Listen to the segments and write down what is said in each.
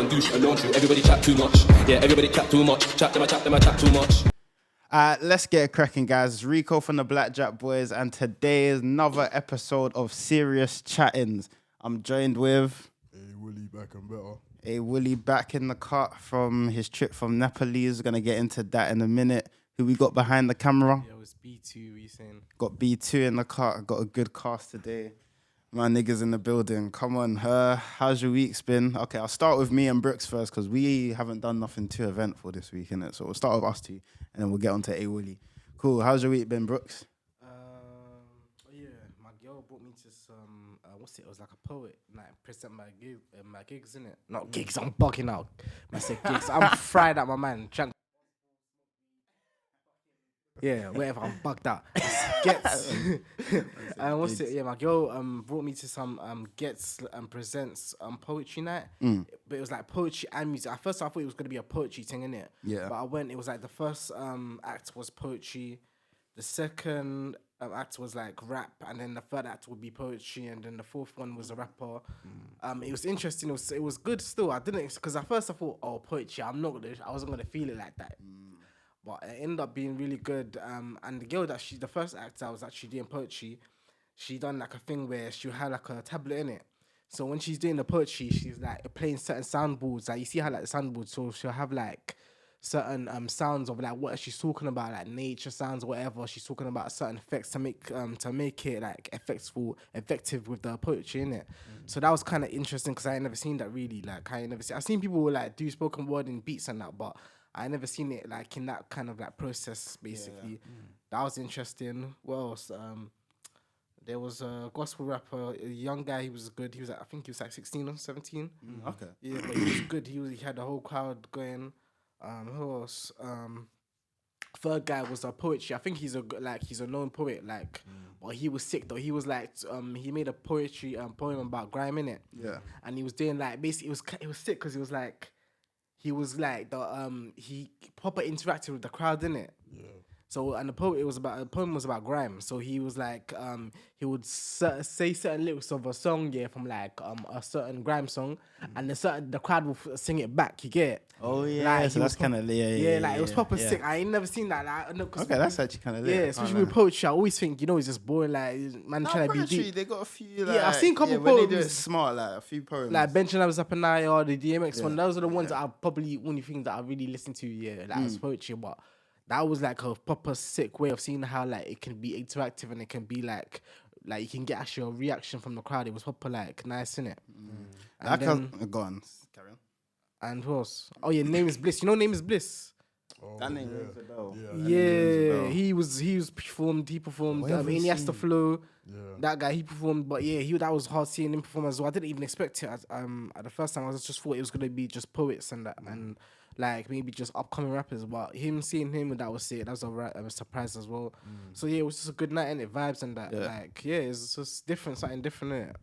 and do shit alone. Everybody chat too much. Yeah, everybody chat too much. Chat them, I chat them, I chat too much. Let's get it cracking, guys. It's Ricco from the Blackjack Boys, and today is another episode of Serious Chattins. I'm joined with Woolly back and better. Awooly back in the cut from his trip from Naples. Gonna get into that in a minute. Who we got behind the camera? Yo, it's B2, we saying? Got B2 in the cut. Got a good cast today. My niggas in the building. Come on, how's your week's been? Okay, I'll start with me and Brooks first because we haven't done nothing too eventful this week, innit? So we'll start with us two and then we'll get on to Awooly. Cool. How's your week been, Brooks? Yeah, my girl brought me to some, it was like a poet night, present my gigs, innit? Not gigs, I'm bugging out. I said gigs, I'm fried out my mind. Yeah, whatever, I'm bugged out. Gets. Yeah, my girl brought me to some Gets Presents poetry night. But it was like poetry and music. At first I thought it was gonna be a poetry thing, innit? Yeah. But I went, it was like the first act was poetry, the second act was like rap, and then the third act would be poetry, and then the fourth one was a rapper. It was interesting, it was good still. I didn't, because at first I thought, oh, poetry, I wasn't gonna feel it like that. But it ended up being really good. And the girl the first act I was actually doing poetry, she done like a thing where she had like a tablet in it. So when she's doing the poetry, she's like playing certain soundboards. Like you see how like the soundboards, so she'll have like certain sounds of like what she's talking about, like nature sounds or whatever. She's talking about certain effects to make it like effective with the poetry in it. So that was kind of interesting because I ain't never seen that really. Like I've seen people like do spoken word in beats and that, but I never seen it like in that kind of like process basically. That was interesting. What else? There was a gospel rapper, a young guy. He was good. He was like, I think he was like 16 or 17. Okay. Yeah, but he was good. He had the whole crowd going. Who else? Third guy was a poetry. I think he's a known poet. But he was sick though. He was like he made a poetry poem about grime in it. Yeah. And he was doing like basically it was sick because he was like he proper interacted with the crowd, innit? Yeah. So and the poem was about grime. So he was like he would say certain lyrics of a song, yeah, from like a certain grime song, and the crowd will sing it back. You get it? Oh yeah, like, so that's kind of it was proper sick. I ain't never seen that. Okay, that's actually kind of lit. Yeah, especially with poetry, I always think it's just boring. Like man trying to be deep. They got a few. Like, yeah, I've seen a couple poems. When they do it smart, like a few poems. Like Bench and I was up and I or the DMX one. Those are the ones that I probably only things that I really listen to. Yeah, like as poetry, but. That was like a proper sick way of seeing how like it can be interactive and it can be like you can get actually a reaction from the crowd. It was proper like nice, innit? And then, go on, carry on. And who else? Oh yeah, Name is Bliss. You know Name is Bliss? Oh, That name rings a bell. Yeah, he performed. He performed. Iniesta Flow. Yeah. That guy, he performed. But yeah, that was hard seeing him perform as well. I didn't even expect it. At the first time, I just thought it was gonna be just poets and that, and like maybe just upcoming rappers. But seeing him, that was it. That was a surprise as well. So yeah, it was just a good night and it vibes and that. Yeah. Like it's just different, something different, innit?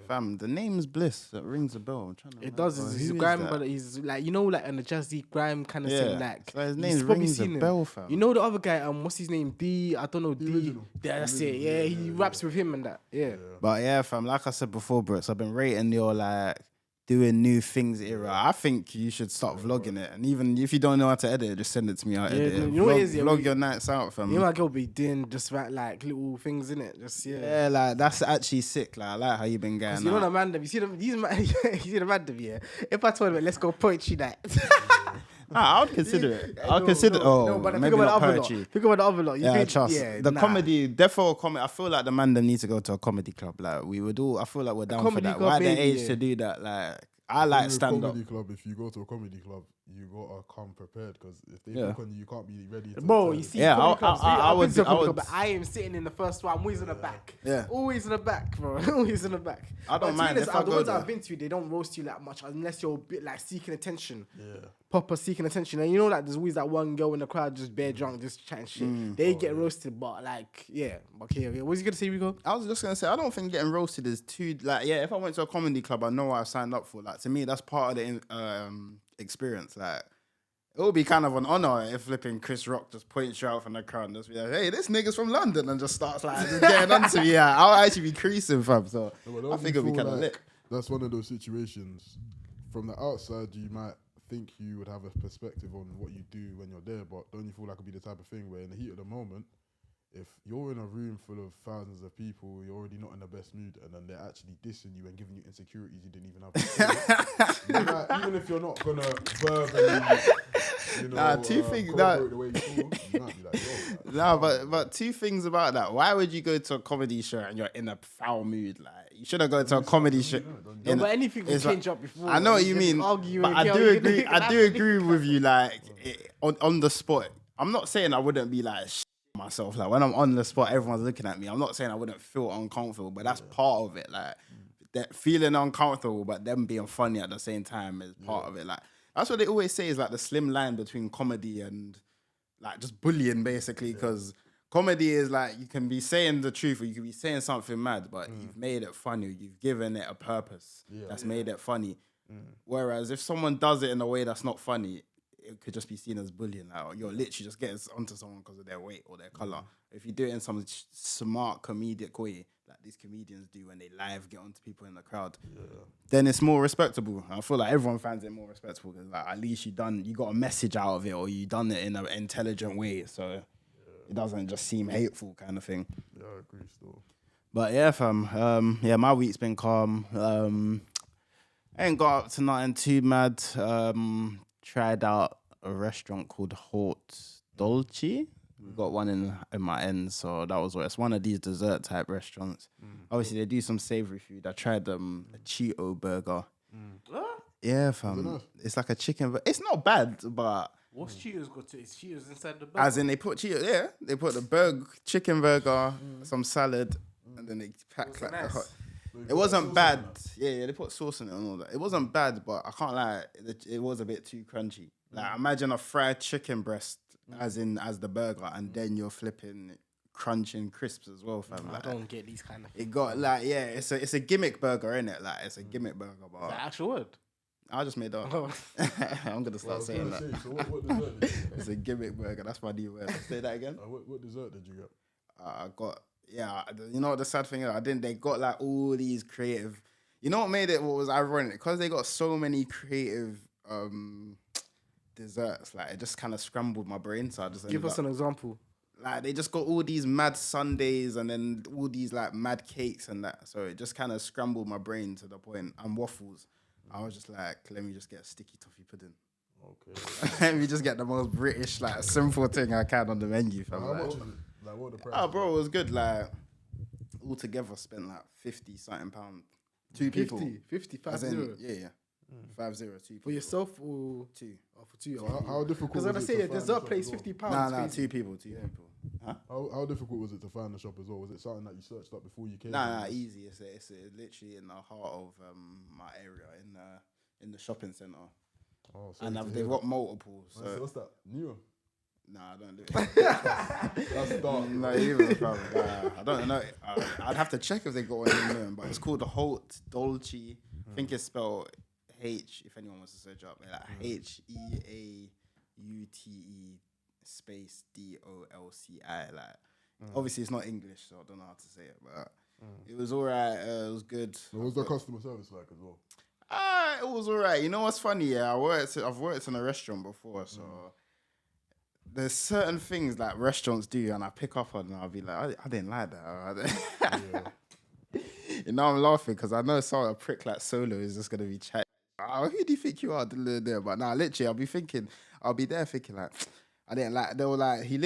Fam, the name's Bliss. That rings a bell. It does. He's a grime, but he's like like an jazzy grime kind of thing. Like so his name rings a bell, fam. You know the other guy? What's his name? I don't know. D. Yeah, that's it. Yeah, he raps with him and that. Yeah. But yeah, fam. Like I said before, Brooks, I've been rating your like doing new things era. I think you should start vlogging it, and even if you don't know how to edit, just send it to me. I'll edit it. You know what it is, vlog your nights out, fam. You know, my girl be doing just like little things in it. Just yeah, like that's actually sick. Like I like how you been going. You know the man, you see them. You see the man, yeah. If I told him, let's go poetry night. I would consider it. I'll consider. But maybe not poetry. Think about the other lot. Yeah, trust. The comedy, therefore, comedy. I feel like the man them need to go to a comedy club. Like we would all. I feel like we're down for that. We're at the age to do that. Like I like stand up. Comedy club. If you go to a comedy club, you gotta come prepared because if they book on you, you can't be ready. Bro, you see, yeah, I would. But I am sitting in the first one. I'm always in the back. Yeah, always in the back, bro. Always in the back. I don't mind. The ones I've been to, they don't roast you that much unless you're a bit like seeking attention. Yeah. Proper seeking attention, and you know, like there's always that one girl in the crowd just bare drunk, just chatting shit. They get roasted, but like, yeah. Okay. What was you gonna say, Ricco? I was just gonna say, I don't think getting roasted is too like. Yeah, if I went to a comedy club, I know what I signed up for. Like to me, that's part of the experience. Like it would be kind of an honor if flipping Chris Rock just points you out from the crowd and just be like, "Hey, this nigga's from London," and just starts like just getting onto me. Yeah, I'll actually be creasing, fam. So I think it'll be kind of lit. That's one of those situations. from the outside, you might think you would have a perspective on what you do when you're there, but don't you feel like it'd be the type of thing where in the heat of the moment, if you're in a room full of thousands of people, you're already not in the best mood, and then they're actually dissing you and giving you insecurities you didn't even have before. Even if you're not gonna verbally, two things. corroborate the way you feel, you might be like, yo. But two things about that. Why would you go to a comedy show and you're in a foul mood? Like, you should have gone to a comedy show. No, but anything can change up before. I know what you mean, but I do agree. I do agree with you. Like on the spot, I'm not saying I wouldn't be like myself. Like when I'm on the spot, everyone's looking at me. I'm not saying I wouldn't feel uncomfortable, but that's part of it. Like that feeling uncomfortable, but them being funny at the same time is part of it. Like that's what they always say is like the slim line between comedy and like just bullying, basically. Because comedy is like you can be saying the truth or you can be saying something mad, but you've made it funny. You've given it a purpose that's made it funny. Whereas if someone does it in a way that's not funny, it could just be seen as bullying. Like, you're literally just getting onto someone because of their weight or their color. If you do it in some smart comedic way, like these comedians do when they live get onto people in the crowd, then it's more respectable. I feel like everyone finds it more respectable because like at least you got a message out of it or you done it in an intelligent way, so it doesn't just seem hateful kind of thing. Yeah, I agree still. But yeah, fam. My week's been calm. I ain't got up to nothing too mad. Tried out a restaurant called Hort Dolce. We got one in my end, so that was what it's one of these dessert type restaurants. Obviously, they do some savory food. I tried a Cheeto burger. Yeah, fam. It's like a chicken. It's not bad, but What's Cheetos got to? Is Cheetos inside the burger? as in they put Cheetos. Yeah, they put the chicken burger, some salad, and then they pack like the hot. It wasn't bad. Yeah, they put sauce in it and all that. It wasn't bad, but I can't lie, it was a bit too crunchy. Like imagine a fried chicken breast as the burger, and then you're flipping crunching crisps as well, fam. I don't get these kind of. It got like it's a gimmick burger, innit? Like it's a gimmick burger, but The actual word. I just made that up. I'm gonna start saying that. So what dessert did you get? It's a gimmick burger. That's my new word. Say that again. What dessert did you get? I got you know what the sad thing is? They got like all these creative. You know what made it? What was ironic? Because they got so many creative desserts. Like it just kind of scrambled my brain. So I just Give us an example. Like they just got all these mad sundaes and then all these like mad cakes and that. So it just kind of scrambled my brain to the point. And waffles. I was just like, let me just get a sticky toffee pudding. Okay. Let me just get the most British like simple thing I can on the menu. Fam. How much is it? Like what the price? Oh, bro, it was good. Like altogether, spent like 50 something pound. Two people. 50, As 50. in, yeah. 50, 2 people. For yourself or two? Oh, for two. So how difficult Because was I it say to a find the dessert shop place as well? £50. Nah, two people. Huh? How difficult was it to find the shop as well? Was it something that you searched up before you came? Nah, easy. It's literally in the heart of my area in the shopping centre. Oh, And they've got multiple. So what's that? New? nah, I don't do it. That's dark. No, even fam. I don't know. I'd have to check if they got one in there, but it's called the Hort Dolce. I think it's spelled H. If anyone wants to search up, like HEAUTE space DOLCI. Like, obviously it's not English, so I don't know how to say it, but it was alright. It was good. What was the customer service like as well? It was alright. You know what's funny? Yeah, I've worked in a restaurant before, so there's certain things like restaurants do, and I pick up on, and I'll be like, I didn't like that. You know, I'm laughing because I know a prick like Solo is just gonna be chatting. Oh, who do you think you are? But nah, literally, I'll be there thinking like, I didn't like. They were like, he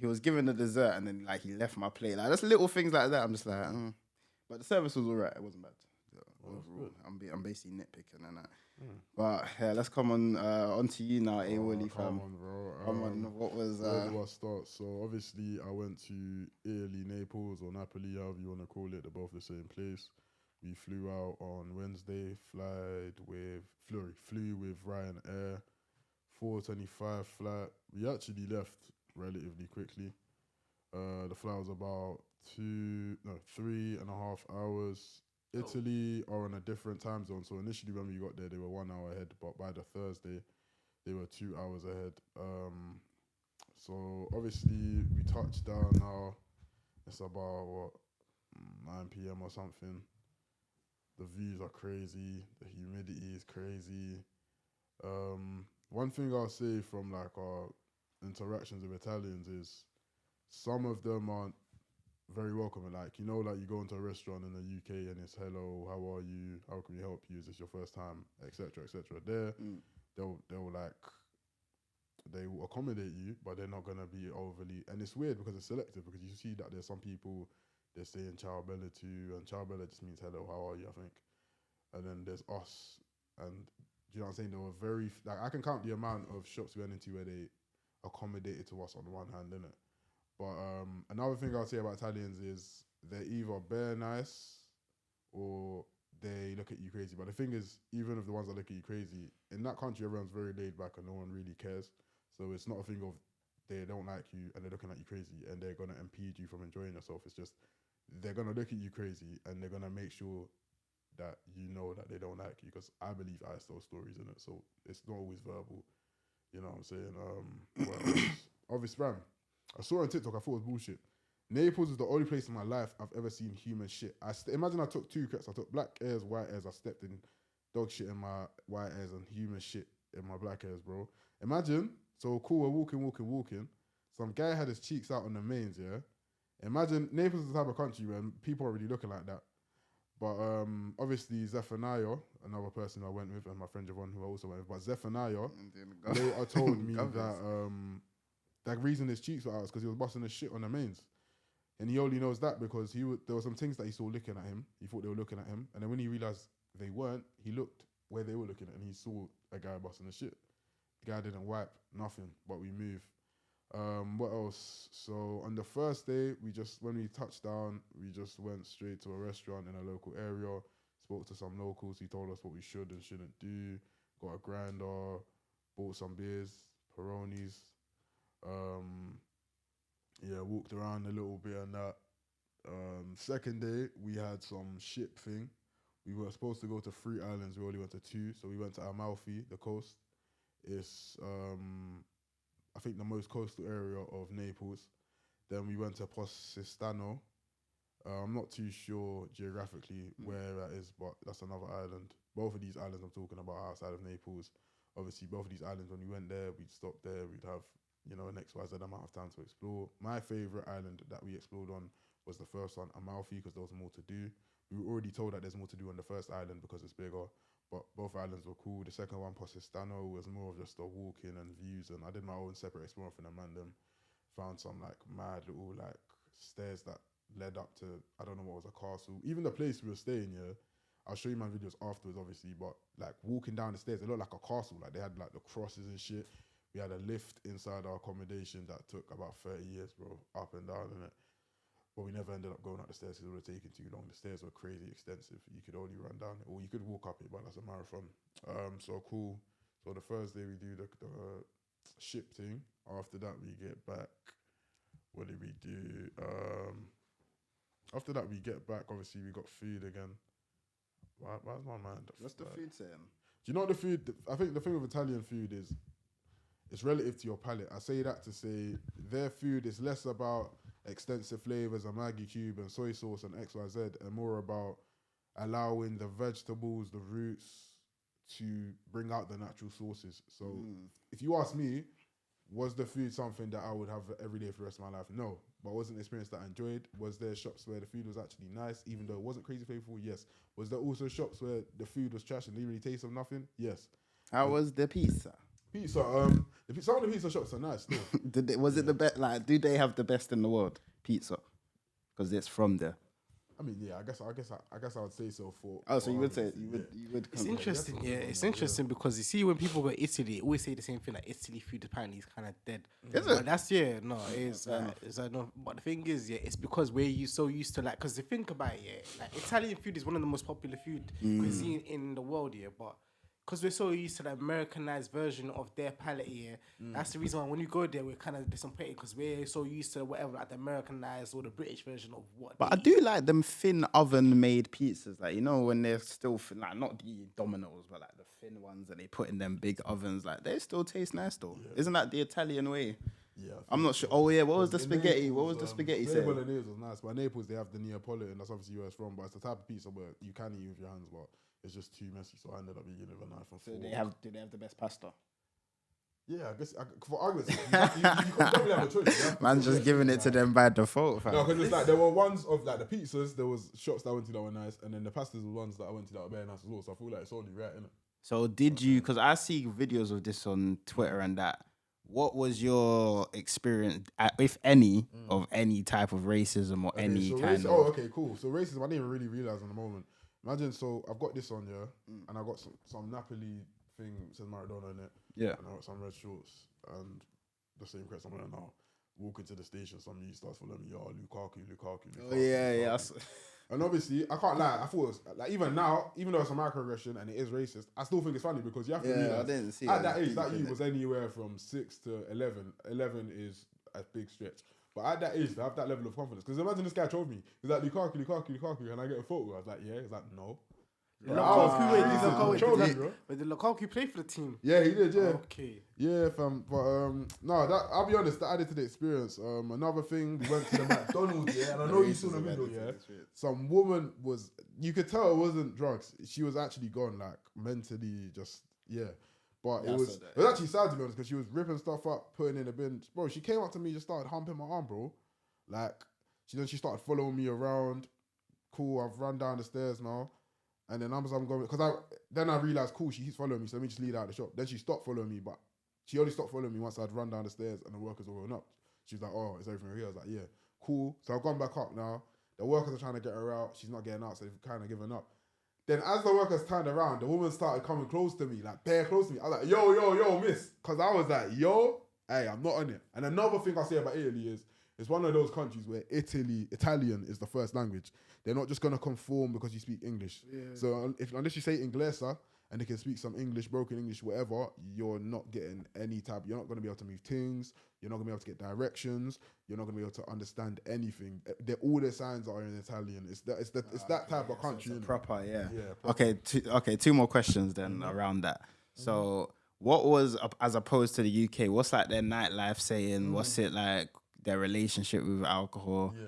was given the dessert, and then like he left my plate. Like just little things like that. I'm just like, but the service was alright. It wasn't bad. Overall, I'm basically nitpicking and that. But yeah, let's come on to you now, Awooly fam. Come on, bro. Come on, what was Where do I start? So obviously I went to Italy, Naples, or Napoli, however you want to call it. They're both the same place. We flew out on Wednesday. Flew with Ryanair. 4:25 flight. We actually left relatively quickly. The flight was about 3.5 hours. Italy are on a different time zone. So initially when we got there, they were 1 hour ahead, but by the Thursday, they were 2 hours ahead. So obviously we touched down now. It's about 9 p.m. or something. The views are crazy. The humidity is crazy. One thing I'll say from like our interactions with Italians is some of them aren't very welcoming. Like, you know, like you go into a restaurant in the UK and it's hello, how are you? How can we help you? Is this your first time? Etc. Etc. There, they'll like they will accommodate you, but they're not gonna be overly. And it's weird because it's selective because you see that there's some people they're saying ciao bella to, and ciao bella just means hello, how are you? I think, and then there's us, and do you know what I'm saying? There were very like I can count the amount of shops we went into where they accommodated to us on one hand, innit? But another thing I'll say about Italians is they're either bare nice or they look at you crazy. But the thing is, even if the ones that look at you crazy, in that country, everyone's very laid back and no one really cares. So it's not a thing of they don't like you and they're looking at you crazy and they're going to impede you from enjoying yourself. It's just they're going to look at you crazy and they're going to make sure that you know that they don't like you. Because I believe I tell stories in it. So it's not always verbal. You know what I'm saying? What else? Obviously, fam, I saw it on TikTok, I thought it was bullshit. Naples is the only place in my life I've ever seen human shit. Imagine I took two crepes. I took black airs, white airs. I stepped in dog shit in my white airs and human shit in my black airs, bro. Imagine, so cool, we're walking. Some guy had his cheeks out on the mains, yeah? Imagine, Naples is the type of country where people are already looking like that. But obviously Zephaniah, another person I went with, and my friend Javon, who I also went with, but Zephaniah, later told me that the reason his cheeks were out is because he was busting his shit on the mains. And he only knows that because there were some things that he saw looking at him. He thought they were looking at him. And then when he realised they weren't, he looked where they were looking at and he saw a guy busting his shit. The guy didn't wipe, nothing, but we move. What else? So on the first day, when we touched down, we just went straight to a restaurant in a local area, spoke to some locals. He told us what we should and shouldn't do, got a grinder, bought some beers, Peronis. Walked around a little bit and that. Second day, we had some ship thing. We were supposed to go to 3 islands. We only went to 2. So we went to Amalfi, the coast. It's, I think, the most coastal area of Naples. Then we went to Posistano. I'm not too sure geographically where that is, but that's another island. Both of these islands I'm talking about are outside of Naples. Obviously, both of these islands, when we went there, we'd stop there. We'd have an XYZ amount of time to explore. My favourite island that we explored on was the first one, Amalfi, because there was more to do. We were already told that there's more to do on the first island because it's bigger, but both islands were cool. The second one, Posistano, was more of just a walking and views, and I did my own separate exploring from the man. Found some like mad little like stairs that led up to, I don't know what was a castle. Even the place we were staying, I'll show you my videos afterwards, obviously, but like walking down the stairs, it looked like a castle. Like they had like the crosses and shit. We had a lift inside our accommodation that took about 30 years, bro, up and down in it. But we never ended up going up the stairs because it would have taken too long. The stairs were crazy extensive. You could only run down it, or you could walk up it, but that's a marathon. So cool. So the first day we do the ship thing. After that we get back. What did we do? After that we get back. Obviously we got food again. Why's my mind? What's the food saying? Do you know what the food? I think the thing with Italian food is it's relative to your palate. I say that to say their food is less about extensive flavors, a Maggi cube and soy sauce and XYZ, and more about allowing the vegetables, the roots to bring out the natural sauces. So if you ask me, was the food something that I would have every day for the rest of my life? No. But wasn't an experience that I enjoyed? Was there shops where the food was actually nice, even though it wasn't crazy flavorful? Yes. Was there also shops where the food was trash and didn't really taste of nothing? Yes. How was the pizza? Pizza, some of the pizza shops are nice still. Was it the best? Like, do they have the best in the world pizza? Because it's from there. I mean, yeah, I guess I would say so for. Oh, so you would say you would. It's interesting, It's interesting because you see when people go to Italy, they always say the same thing. Like Italy food apparently is kind of dead. Is but it? That's no, it's no. But the thing is, it's because we're so used to like. Because if you think about it, like Italian food is one of the most popular food cuisine in the world, but. Because we're so used to the Americanized version of their palate, that's the reason why when you go there, we're kind of disappointed because we're so used to whatever, like the Americanized or the British version of what. But I do like them thin oven-made pizzas, like when they're still thin, like not the Domino's, but like the thin ones that they put in them big ovens, like they still taste nice though. Yeah. Isn't that the Italian way? Yeah, I I'm think not sure. so. Oh yeah, what was the In spaghetti? Naples, What was the spaghetti Spaghetti saying? bolognese was nice, but Naples they have the Neapolitan. That's obviously where it's from, but it's the type of pizza where you can eat with your hands, but it's just too messy. So I ended up eating it with a knife and So fork. do they have the best pasta? Yeah, I guess for argument's sake, you don't really have a choice. You have to Man's select just giving it to like- them by default, fam. No, because it's like there were ones of like the pizzas. There was shops that I went to that were nice, and then the pastas were ones that I went to that were very nice as well. So I feel like it's only right, innit? So did you? Because I see videos of this on Twitter and that. What was your experience, if any, of any type of racism or any so kind of? Oh, okay, cool. So racism, I didn't even really realize in the moment. Imagine, so I've got this on, yeah, and I got some Napoli thing says Maradona in it. Yeah. And I got some red shorts and the same crest I'm wearing now. Walking to the station, some youth starts following me, Lukaku. Oh yeah. And obviously, I can't lie. I thought it was like even now, even though it's a microaggression and it is racist, I still think it's funny because you have to realize I didn't see at it. that age, Deep, that innit? youth was anywhere from 6 to 11. 11 is a big stretch. But at that age, to have that level of confidence, because imagine this guy told me, he's like Lukaku, and I get a photo. I was like, yeah. He's like, no. But did Lukaku play for the team? Yeah, he did. Yeah. Okay. Yeah, fam. But no, that I'll be honest, that added to the experience. Another thing, we went to the McDonald's, yeah, and I know you saw the video, yeah. Some woman was, you could tell it wasn't drugs. She was actually gone, like mentally, just yeah. But Yeah, it I was saw that, actually sad to be honest, because she was ripping stuff up, putting in a bin. Bro, she came up to me, just started humping my arm, bro. Like she started following me around. Cool, I've run down the stairs now. And then I'm going, because then I realized, cool, she keeps following me, so let me just lead out the shop. Then she stopped following me, but she only stopped following me once I'd run down the stairs and the workers were going up. She was like, oh, is everything here? I was like, yeah, cool. So I've gone back up now. The workers are trying to get her out. She's not getting out, so they've kind of given up. Then as the workers turned around, the woman started coming close to me, like bare close to me. I was like, yo, miss. Because I was like, yo, hey, I'm not on it. And another thing I say about Italy is, it's one of those countries where Italian is the first language. They're not just going to conform because you speak English. Yeah. So unless you say inglesa and they can speak some English, broken English, whatever, you're not getting any type. You're not going to be able to move things. You're not going to be able to get directions. You're not going to be able to understand anything. All their signs are in Italian. It's that type of country. So proper, yeah. Proper. Okay, two more questions then around that. So what was, as opposed to the UK, what's like their nightlife saying? What's it like, their relationship with alcohol? Yeah.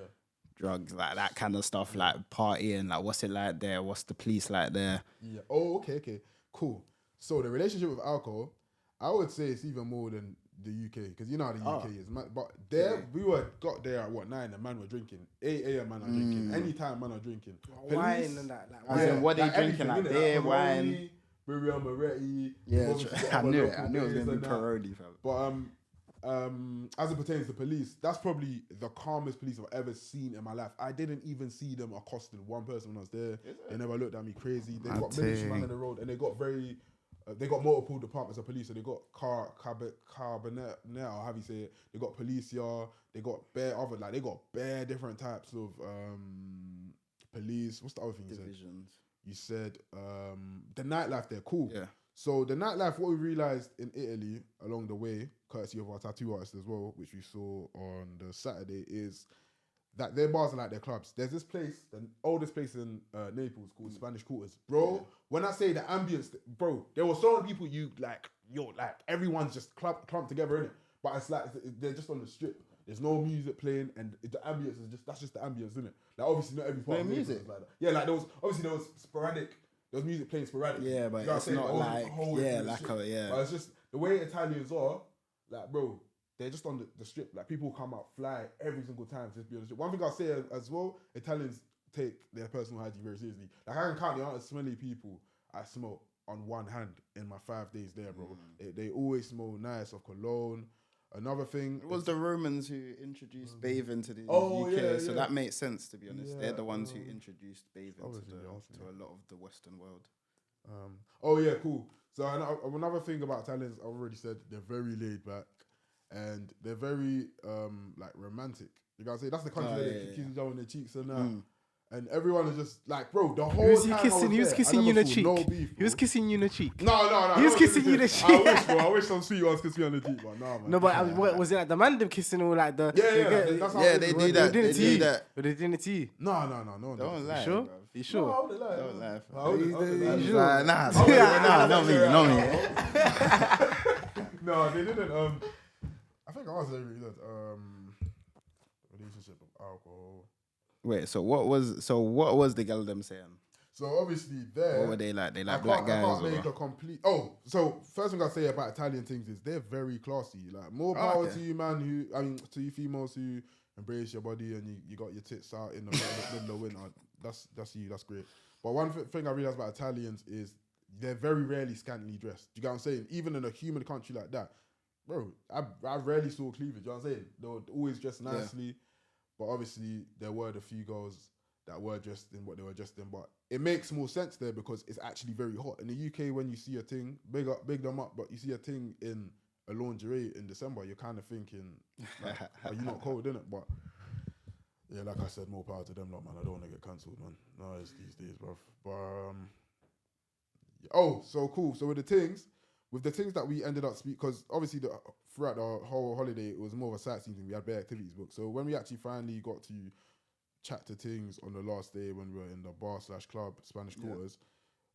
Drugs, like that kind of stuff, like partying, like what's it like there? What's the police like there? Yeah. Oh, okay, cool. So the relationship with alcohol, I would say it's even more than the UK, because you know how the UK is. But there, we got there at 9 and man were drinking. 8 a.m. man are drinking. Anytime man are drinking. Wine and that. What are you drinking? Like beer, wine. Birria Moretti. Yeah, I knew it. I knew it was gonna be parody, fam. But as it pertains to police, that's probably the calmest police I've ever seen in my life. I didn't even see them accosting one person when I was there. They never looked at me crazy. They got military man on the road, and they got they got multiple departments of police. So they got cabinet, or how you say it. They got policia. They got they got bare different types of police. What's the other thing Divisions. You said the nightlife there, cool. Yeah. So the nightlife, what we realized in Italy along the way, courtesy of our tattoo artist as well, which we saw on the Saturday, is that their bars are like their clubs. There's this place, the oldest place in Naples called Spanish Quarters. Bro, when I say the ambience, bro, there were so many people everyone's just clumped together in it. But it's like, they're just on the strip. There's no music playing, and the ambience is that's just the ambience, isn't it? Like obviously not every part of music is like that. Yeah, like there was sporadic. There was music playing sporadically. Yeah, but it's not like, But it's just the way Italians are, like, bro, they're just on the strip. Like, people come out, fly every single time to just be on the strip. One thing I'll say as well, Italians take their personal hygiene very seriously. Like, I can count the amount of smelly people I smell on one hand in my 5 days there, bro. They always smell nice of cologne. Another thing... It was the Romans who introduced bathing to the UK, so that makes sense, to be honest. They're the ones who introduced bathing to a lot of the Western world. Cool. So another thing about Italians, I already said, they're very laid back and they're very romantic. You gotta say that's the country where they kiss each other on their cheeks and that. And everyone is just like, bro, the whole time He was kissing you on the cheek. He was kissing you on the cheek. No. He was kissing you on the cheek. I wish, bro. I wish some sweet ones kissed me on the cheek, but nah, man. No, but was it like the man them kissing or like the... That's how they do that. They do that. But they didn't to you. No. Don't lie. Sure? Bro. You sure? No, I wouldn't lie. Don't lie. You Nah, not me. No, they didn't. I think can't answer everything. Relationship with alcohol. Wait, so what was the girl them saying? So obviously there. What were they like? They I like black guys can't or make a complete. Oh, so first thing I say about Italian things is they're very classy. Like more power to you, man. To you females who embrace your body and you got your tits out in the middle of winter. That's you. That's great. But one thing I realized about Italians is they're very rarely scantily dressed. Do you get what I'm saying? Even in a humid country like that, bro, I rarely saw cleavage. You know what I'm saying? They were always dressed nicely. Yeah. But obviously there were the few girls that were dressed in what they were dressed in. But it makes more sense there because it's actually very hot. In the UK, when you see a thing, big them up, but you see a thing in a lingerie in December, you're kind of thinking, like, are you not cold, innit? But yeah, like I said, more power to them, lot, man. I don't want to get cancelled, man. No, it's these days, bruv. But so cool. So with the things that we ended up speaking, because obviously throughout the whole holiday, it was more of a sightseeing thing. We had bare activities booked. So when we actually finally got to chat to things on the last day when we were in the bar/club, Spanish Quarters,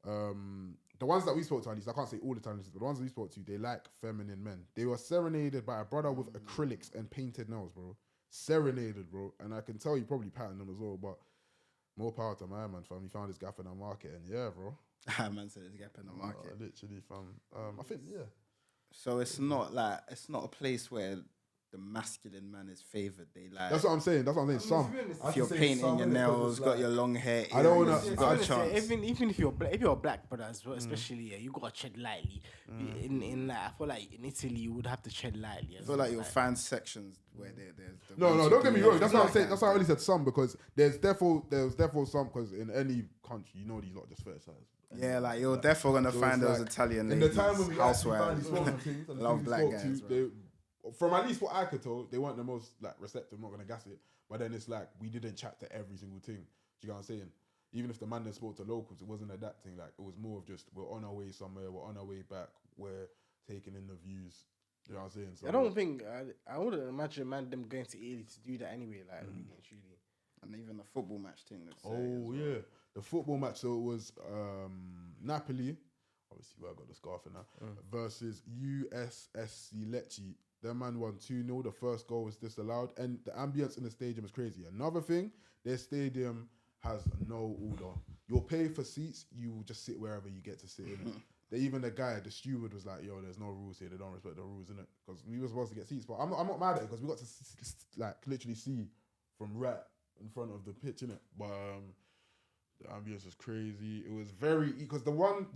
the ones that we spoke to, at least, I can't say all the Italians, but the ones that we spoke to, they like feminine men. They were serenaded by a brother with acrylics and painted nails, bro. Serenaded, bro. And I can tell you probably patterned them as well, but more power to my man, fam. He found his gap in the market, and yeah, bro. Man said there's a gap in the market. Literally, fam. I think, yeah. So it's not a place where the masculine man is favoured. They like. That's what I'm saying. Some. If you're painting your nails, got your long hair. I don't want to. Even if you're a black brother as well, especially you gotta tread lightly. In I feel like in Italy you would have to tread lightly. I feel like your fan sections where there's. No, don't get me wrong. That's what I'm saying. That's why I only said some because there's therefore some because in any country you know these lot just fetishize. Yeah, like you're definitely gonna find those Italian ladies, in the time when we housewives, love black guys. From at least what I could tell, they weren't the most like receptive. I'm not gonna gas it, but then it's like we didn't chat to every single thing. Do you know what I'm saying? Even if the man then spoke to locals, it wasn't that thing. Like it was more of just we're on our way somewhere, we're on our way back, we're taking in the views. You know what I'm saying? So I don't think I wouldn't imagine man them going to Italy to do that anyway. Like really and truly, and even the football match thing. Yeah, the football match. So it was Napoli. Obviously, where I got the scarf in now versus USSC Lecce. Their man won 2-0. The first goal was disallowed. And the ambience in the stadium is crazy. Another thing, their stadium has no order. You'll pay for seats, you will just sit wherever you get to sit in. Even the steward was like, yo, there's no rules here. They don't respect the rules, innit? Because we were supposed to get seats. But I'm not mad at it because we got to like literally see from right in front of the pitch, innit? But the ambience was crazy. It was very because the one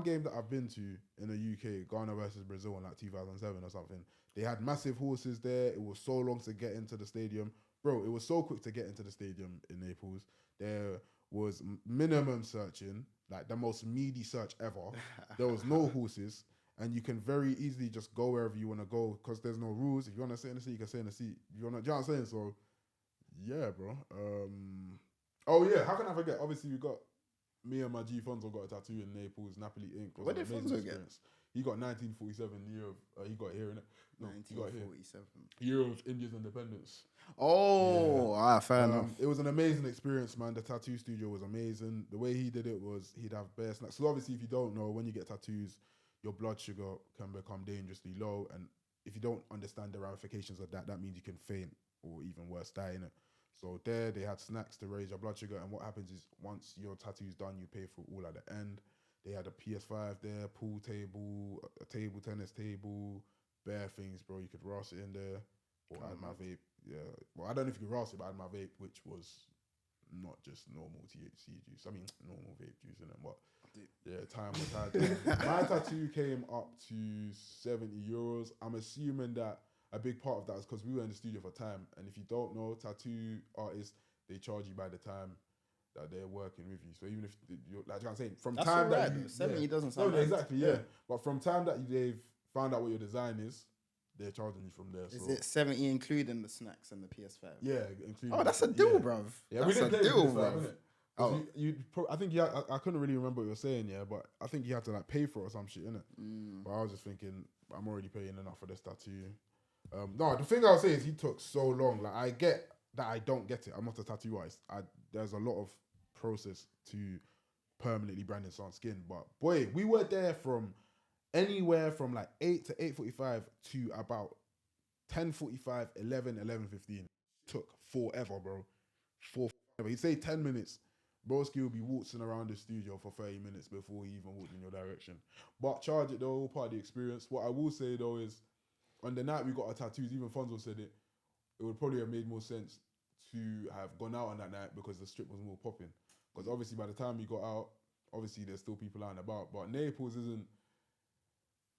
game that I've been to in the UK, Ghana versus Brazil in like 2007 or something, they had massive horses there. It was so long to get into the stadium, bro. It was so quick to get into the stadium in Naples. There was minimum searching, like the most meaty search ever. There was no horses, and you can very easily just go wherever you want to go because there's no rules. If you want to sit in the seat, you can sit in the seat. If you want to, do you know what I'm saying? So, yeah, bro. Oh yeah, how can I forget? Obviously, we got me and my G Fonzo got a tattoo in Naples, Napoli Ink. What did Fonzo get? He got 1947 year of he got here in it. No, 1947 year of India's independence. Oh, yeah. Fair enough. It was an amazing experience, man. The tattoo studio was amazing. The way he did it was he'd have bare snacks. So obviously, if you don't know, when you get tattoos, your blood sugar can become dangerously low, and if you don't understand the ramifications of that, that means you can faint or even worse, die in it. So there, they had snacks to raise your blood sugar, and what happens is once your tattoo's done, you pay for it all at the end. They had a PS5 there, pool table, a table tennis table, bare things, bro. You could rouse it in there, or add my vape. Yeah, well, I don't know if you could rouse it, but I had my vape, which was not just normal THC juice. I mean, normal vape juice in it, but yeah, time was hard. My tattoo came up to €70. I'm assuming that a big part of that is because we were in the studio for time, and if you don't know, tattoo artists, they charge you by the time that they're working with you. So even if you're like I'm saying, from that's time right, that you, 70 doesn't sound no, exactly, yeah. But from time that they've found out what your design is, they're charging you from there. Is it 70 including the snacks and the PS5? Yeah, including. Oh, that's a deal, bruv. Yeah, that's a deal, bruv. Oh, I think I couldn't really remember what you were saying, yeah, but I think you had to like pay for it or some shit, innit? But I was just thinking, I'm already paying enough for this tattoo. No, the thing I'll say is he took so long. Like I get that I don't get it. I'm not a tattoo artist. There's a lot of process to permanently branding someone's skin. But boy, we were there from anywhere from like 8 to 8:45 to about 10:45, 11:15. Took forever, bro. Forever. He'd say 10 minutes. Broski will be waltzing around the studio for 30 minutes before he even walked in your direction. But charge it though, all part of the experience. What I will say though is, on the night we got our tattoos, even Fonzo said it, it would probably have made more sense to have gone out on that night because the strip was more popping. Because obviously by the time we got out, obviously there's still people out and about. But Naples isn't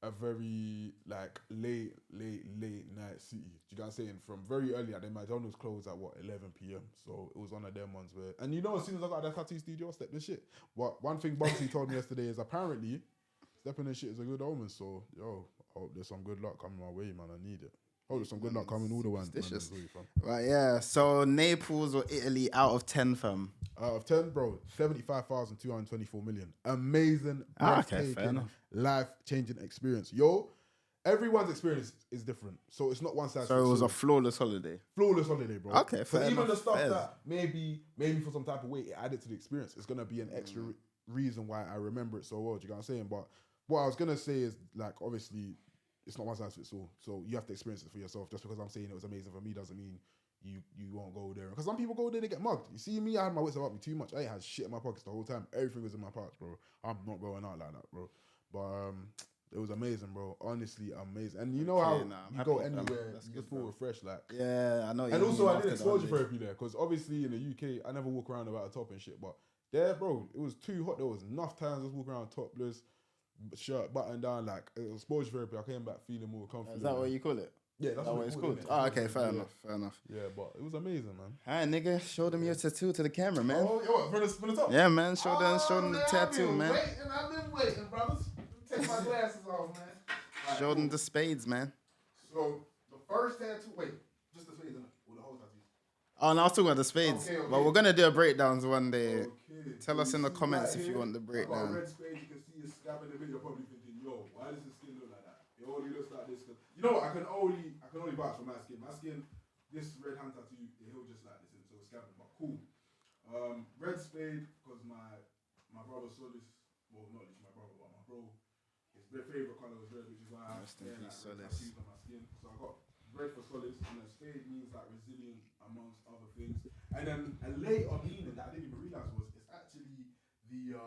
a very like late night city. Do you get what I'm saying? From very early, like the McDonald's closed at 11 p.m. So it was one of them ones where, and you know, as soon as I got that tattoo studio, I stepped in shit. But one thing Bugsy told me yesterday is apparently stepping in shit is a good omen. So yo, I hope there's some good luck coming my way, man. I need it. Hope there's some good luck coming all the way. Right, yeah. So Naples or Italy out of 10, fam. Out of 10, bro, 75,224 million. Amazing, Okay, fair enough. life-changing experience. Yo, everyone's experience is different. So it's not one size fits all. So it was a flawless holiday. Flawless holiday, bro. Okay, fair even enough. the stuff Fairs. that maybe for some type of way it added to the experience, it's going to be an extra reason why I remember it so well. Do you get what I'm saying? But what I was going to say is, like, obviously, it's not one size fits all. So you have to experience it for yourself. Just because I'm saying it was amazing for me doesn't mean you won't go there. Because some people go there, they get mugged. You see me, I had my wits about me too much. I had shit in my pockets the whole time. Everything was in my pouch, bro. I'm not going out like that, bro. But it was amazing, bro. Honestly, amazing. And you know how you go anywhere, you just feel refreshed, like. Yeah, I know. And also, I did exposure therapy there because obviously in the UK, I never walk around without a top and shit. But there, bro, it was too hot. There was enough times I was walking around topless, shirt button down. Like it was exposure therapy. I came back feeling more comfortable. Is that what you call it? Yeah, that's what it's called. called. Oh, okay, fair enough. Yeah, but it was amazing, man. Alright, nigga, show them your tattoo to the camera, man. Oh, yo, what, from the top? Yeah, man, show them the tattoo, man. I've been waiting, brothers. Take my glasses off, man. Right, Show them the spades, man. So the first tattoo, just the spades, or the whole tattoo? Oh, no, I was talking about the spades. Okay. But we're gonna do a breakdowns one day. Okay. Tell us in the comments if here, you want the I got a breakdown. red spade, you can see it's scabbing the video. You're probably thinking, yo, why does his skin look like that? It only looks like this. You know what? I can only vouch for my skin. My skin, this red hand tattoo, he'll just like this, so it's scabbing. But cool. Red spade because my brother saw this. Well, not just my brother, but my bro. His favorite color was red, which is why I have tattoos on my skin. So I got red for solace, and then spade means like resilient amongst other things. And then a later meaning that I didn't even realize was it's actually the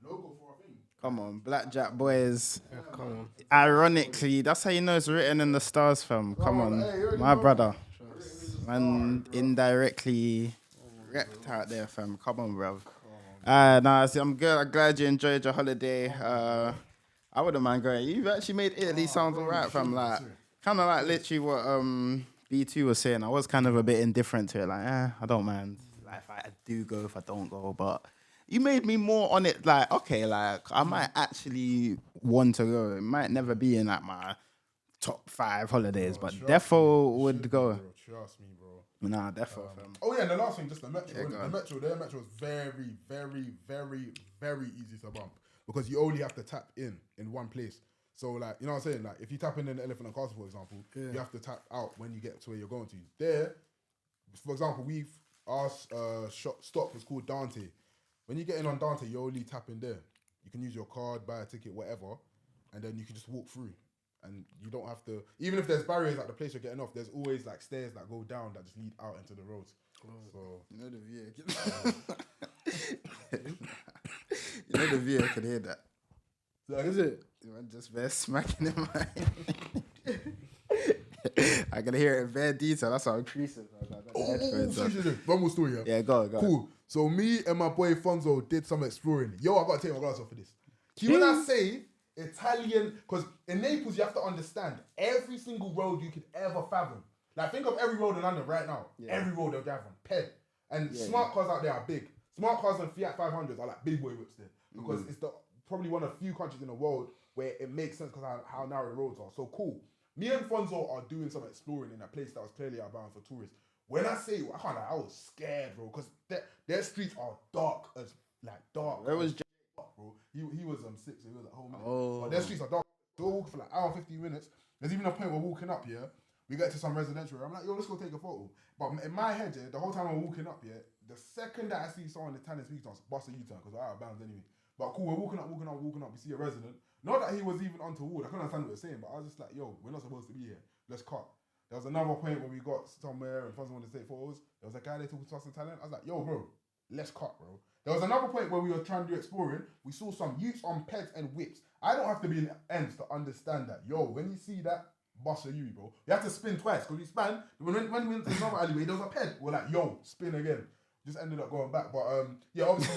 logo for our thing. Come on, Blackjack Boys. Yeah, come on. Ironically, that's how you know it's written in the stars, fam. Come on, my brother. Man, indirectly wrecked out there, fam. Come on, bruv. I'm good. I'm glad you enjoyed your holiday. I wouldn't mind going. You've actually made Italy sound alright, fam. Like, kind of like literally what B2 was saying. I was kind of a bit indifferent to it. Like, I don't mind. Like, if I do go, if I don't go, but you made me more on it. Like, okay, like I might actually want to go. It might never be in like my top 5 holidays, but defo would go. Bro, trust me, bro. Nah, defo, fam. Oh yeah, and the last thing, just the metro. Yeah, The metro is very, very, very, very easy to bump because you only have to tap in one place. So like, you know what I'm saying? Like, if you tap in the Elephant and Castle, for example, you have to tap out when you get to where you're going to. There, for example, our stop was called Dante. When you get in on Dante, you only tap in there. You can use your card, buy a ticket, whatever, and then you can just walk through. And you don't have to, even if there's barriers at the place you're getting off, there's always like stairs that go down that just lead out into the roads. So You know the viewer can hear that. So is it? You want just bare smacking in my I can hear it in bare detail. That's how I'm creasing. One more story, yeah? Yeah, go. Cool. So me and my boy Fonzo did some exploring. Yo, I gotta take my glass off for this. When I say Italian, because in Naples you have to understand every single road you could ever fathom. Like think of every road in London right now. Yeah. Every road they're driving, ped. And smart cars out there are big. Smart cars and Fiat 500s are like big boy whips there because it's probably one of the few countries in the world where it makes sense because how narrow the roads are. So cool. Me and Fonzo are doing some exploring in a place that was clearly outbound for tourists. When I say I can't lie, I was scared, bro, because their streets are dark as dark. Where was bro? He was 6, so he was at home. Oh. But their streets are dark. So we're walking for like an hour, 15 minutes. There's even a point we're walking up here. We get to some residential area. I'm like, yo, let's go take a photo. But in my head, yeah, the whole time I'm walking up here, the second that I see someone in the Chattins speaks to us, bust a U-turn because we're out of bounds anyway. But cool, we're walking up. We see a resident. Not that he was even untoward. I couldn't understand what he was saying, but I was just like, yo, we're not supposed to be here. Let's cut. There was another point where we got somewhere and Fonzo wanted to take photos. There was a guy there talking to us in Thailand. I was like, yo, bro, let's cut, bro. There was another point where we were trying to do exploring. We saw some youths on peds and whips. I don't have to be in ends to understand that. Yo, when you see that, bust a Yui, bro. You have to spin twice because we span. When we went to another alleyway, there was a ped. We're like, yo, spin again. Just ended up going back. But yeah, obviously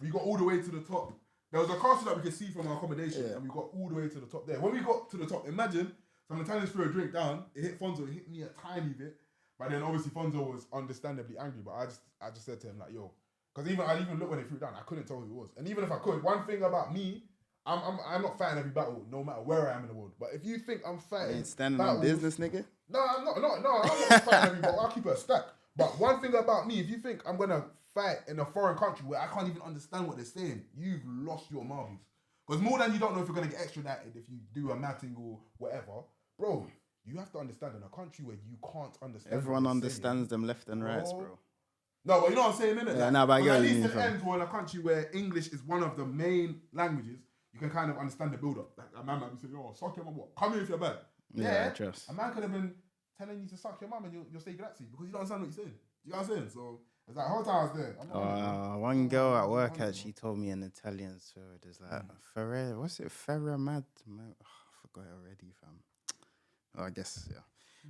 we got all the way to the top. There was a castle that we could see from our accommodation, and we got all the way to the top there. When we got to the top, imagine some Italians threw a drink down. It hit Fonzo. It hit me a tiny bit. But then obviously Fonzo was understandably angry. But I just said to him like, yo, because I even looked when it threw down. I couldn't tell who it was. And even if I could, one thing about me, I'm not fighting every battle, no matter where I am in the world. But if you think I'm fighting, Ain't standing battles, on business, nigga. No, I'm not fighting every battle. I'll keep it a stack. But one thing about me, if you think I'm gonna fight in a foreign country where I can't even understand what they're saying, you've lost your marbles. Because more than you don't know if you're gonna get extradited if you do a matting or whatever, bro. You have to understand in a country where you can't understand. Everyone understands them left and right, bro. No, but you know what I'm saying, innit? Yeah, no, but I get at what you least mean, it ends in a country where English is one of the main languages. You can kind of understand the build-up. Like a man might be saying, "Yo, suck your mum, what? Come here if you're bad." Yeah, trust. A man could have been telling you to suck your mum and you'll say grazie because you don't understand what you're saying. You know what I'm saying? So it's like, whole time I was there. One girl at work actually told me in Italian, so there's like Ferrer, what's it? Ferrer Mad? I forgot it already, fam. Oh, I guess, yeah.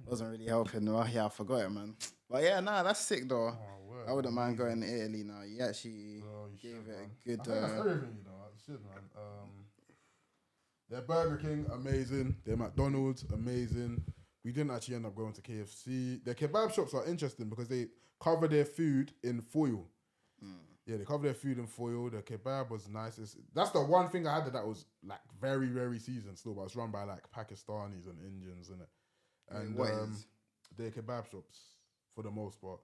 Wasn't really helping. Well, yeah, I forgot it, man. But yeah, nah, that's sick though. I wouldn't mind going to Italy now. You actually gave it a good. I think that's everything, you know. You should, man. Their Burger King, amazing. Their McDonald's, amazing. We didn't actually end up going to KFC. Their kebab shops are interesting because they cover their food in foil. Yeah, they cover their food in foil. The kebab was nice. That's the one thing I had that was like very, very seasoned still, but it's run by like Pakistanis and Indians, innit? And their kebab shops for the most part.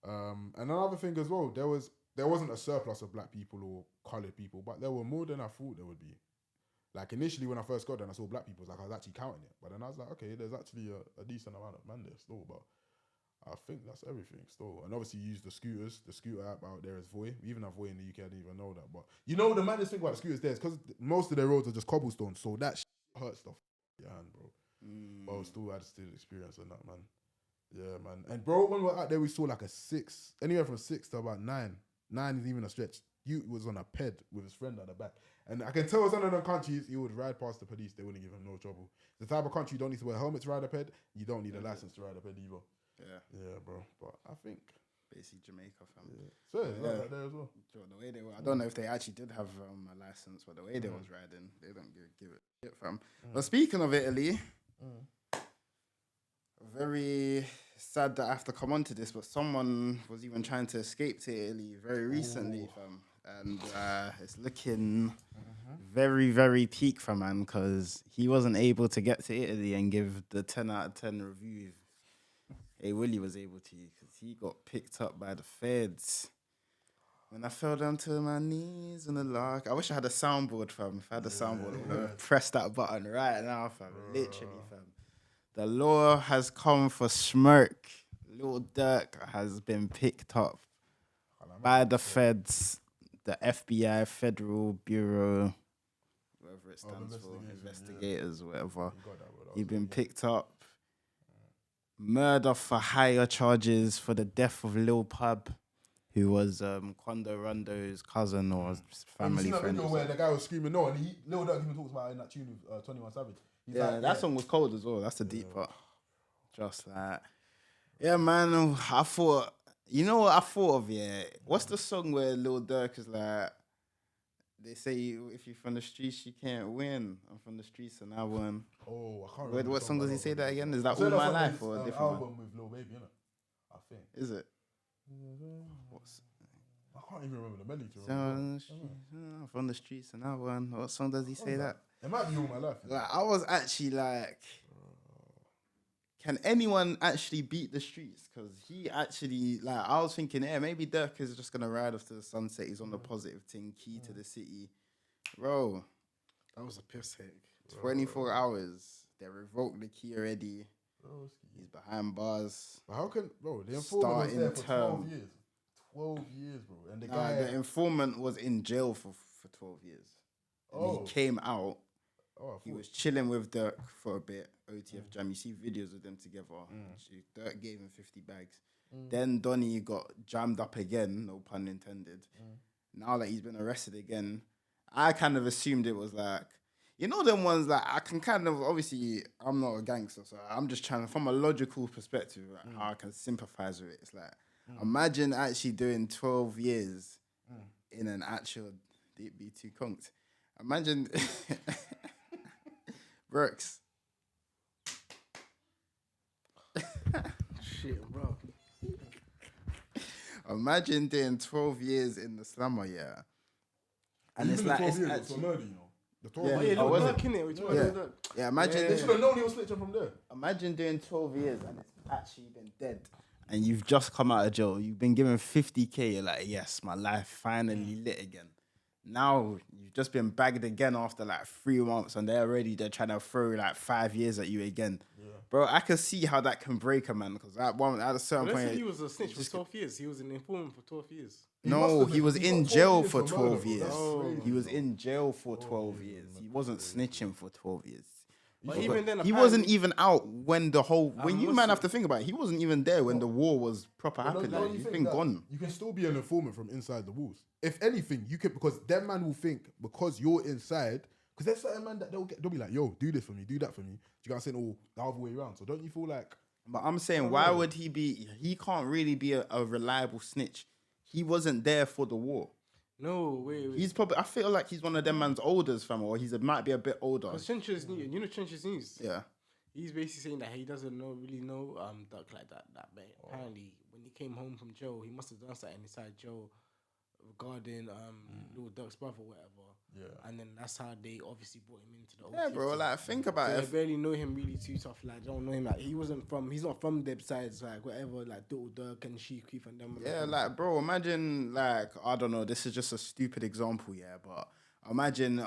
And another thing as well, there wasn't a surplus of black people or coloured people, but there were more than I thought there would be. Like initially when I first got there and I saw black people, I was actually counting it. But then I was like, okay, there's actually a decent amount of man there still, but I think that's everything still. And obviously you use the scooters. The scooter app out there is Voi. We even have Voi in the UK, I didn't even know that. But you know the maddest thing about the scooters there is because most of their roads are just cobblestone, so that hurts the your hand, bro. But still had still experience on that, man. Yeah, man. And bro, when we were out there, we saw like anywhere from 6 to about 9. 9 is even a stretch. You was on a ped with his friend at the back. And I can tell some of them countries, he would ride past the police, they wouldn't give him no trouble. The type of country you don't need to wear a helmet to ride a ped, you don't need a license to ride a ped either. Yeah, bro. But I think basically Jamaica, fam. Yeah. So yeah, like there as well. The way they were, I don't know if they actually did have a license, but the way they was riding, they don't give it shit, fam. But speaking of Italy, very sad that I have to come on to this, but someone was even trying to escape to Italy very recently, fam. And it's looking very, very peak for man, because he wasn't able to get to Italy and give the 10 out of 10 review. Awooly was able to, because he got picked up by the feds. When I fell down to my knees in the lark. I wish I had a soundboard, fam. If I had a soundboard, I would have pressed that button right now, fam. Literally, fam. The law has come for Smirk. Lil Durk has been picked up by the feds, the FBI, Federal Bureau, whatever it stands for, investigators, whatever. He's been picked up. Murder for hire charges for the death of Lil Pub, who was Quando Rondo's cousin or family friend. Where the guy was screaming no, and Lil Durk even talks about it in that tune with 21 Savage. He's like, that song was cold as well. That's the deep part. Just like, yeah, man. I thought, you know what I thought of? Yeah, what's the song where Lil Durk is like, they say if you're from the streets you can't win. I'm from the streets and I won. Oh, I can't remember. What song does he say that again? Is that All My Life or a different album one? with Lil Baby, innit? I think. Is it? I can't even remember the melody. I'm from the streets and I won. What song does he say that? It might be All My Life. Like, I was actually like, can anyone actually beat the streets? Because he actually, like, I was thinking, maybe Durk is just going to ride off to the sunset. He's on the positive thing, key to the city. Bro. That was a piss take. 24 hours. They revoked the key already. He's behind bars. But how can, bro, the informant was there for 12 years. 12 years, bro. And the informant was in jail for 12 years. And he came out Oh, He was chilling with Dirk for a bit. OTF Jam. You see videos of them together. Dirk gave him 50 bags. Then Donny got jammed up again. No pun intended. Now that he's been arrested again, I kind of assumed it was like, you know, them ones like I can kind of, obviously I'm not a gangster, so I'm just trying to, from a logical perspective, like, how I can sympathize with it. It's like, imagine actually doing 12 years in an actual deep B2 conked. Imagine Brooks. Shit, bro. Imagine doing 12 years in the slammer, yeah. And Even it's the like, 12 it's years was actually, for murder, you know. The 12 Yeah. Oh, yeah, years. Oh, Lil was Durk, it? innit? We're talking Yeah. about Lil Durk. Yeah, imagine They should have known he was snitching from there. Imagine doing 12 years and it's actually been dead. And you've just come out of jail. You've been given 50K. You're like, yes, my life finally lit again. Now you've just been bagged again after like 3 months and they're trying to throw like 5 years at you again. Bro, I can see how that can break a man because at a certain But let's say point. he was a snitch for 12 years. He was an informant for 12 years. No, he was in jail for 12 murder, years. bro. That's He was crazy, in jail for 12 years, years. man. He wasn't snitching for 12 years. But even then, He wasn't apparently- even out when the whole. When you what's man it- have to think about it, he wasn't even there when the war was proper But happening. don't you He's think been that gone. You can still be an informant from inside the walls. If anything, you can, because that man will think because you're inside. Because there's certain man that they'll be like, yo, do this for me, do that for me. You guys saying all the other way around. So don't you feel like? But I'm saying, why would he be? He can't really be a reliable snitch. He wasn't there for the war. No, wait. He's probably. I feel like he's one of them man's olders, fam, or might be a bit older. Because Trench's News, you know Trench's News? Yeah. He's basically saying that he doesn't really know Duck like that. Apparently, when he came home from jail, he must have done something inside jail regarding Lil Durk's brother or whatever. Yeah. And then that's how they obviously brought him into the Yeah, bro. Like, think about so it. they barely know him really too tough. Like, they don't know him. Like, he's not from their sides. Like, whatever. Like, Lil Durk and Chief Keef and them. Yeah, like, bro, imagine, like, I don't know, this is just a stupid example, yeah, but imagine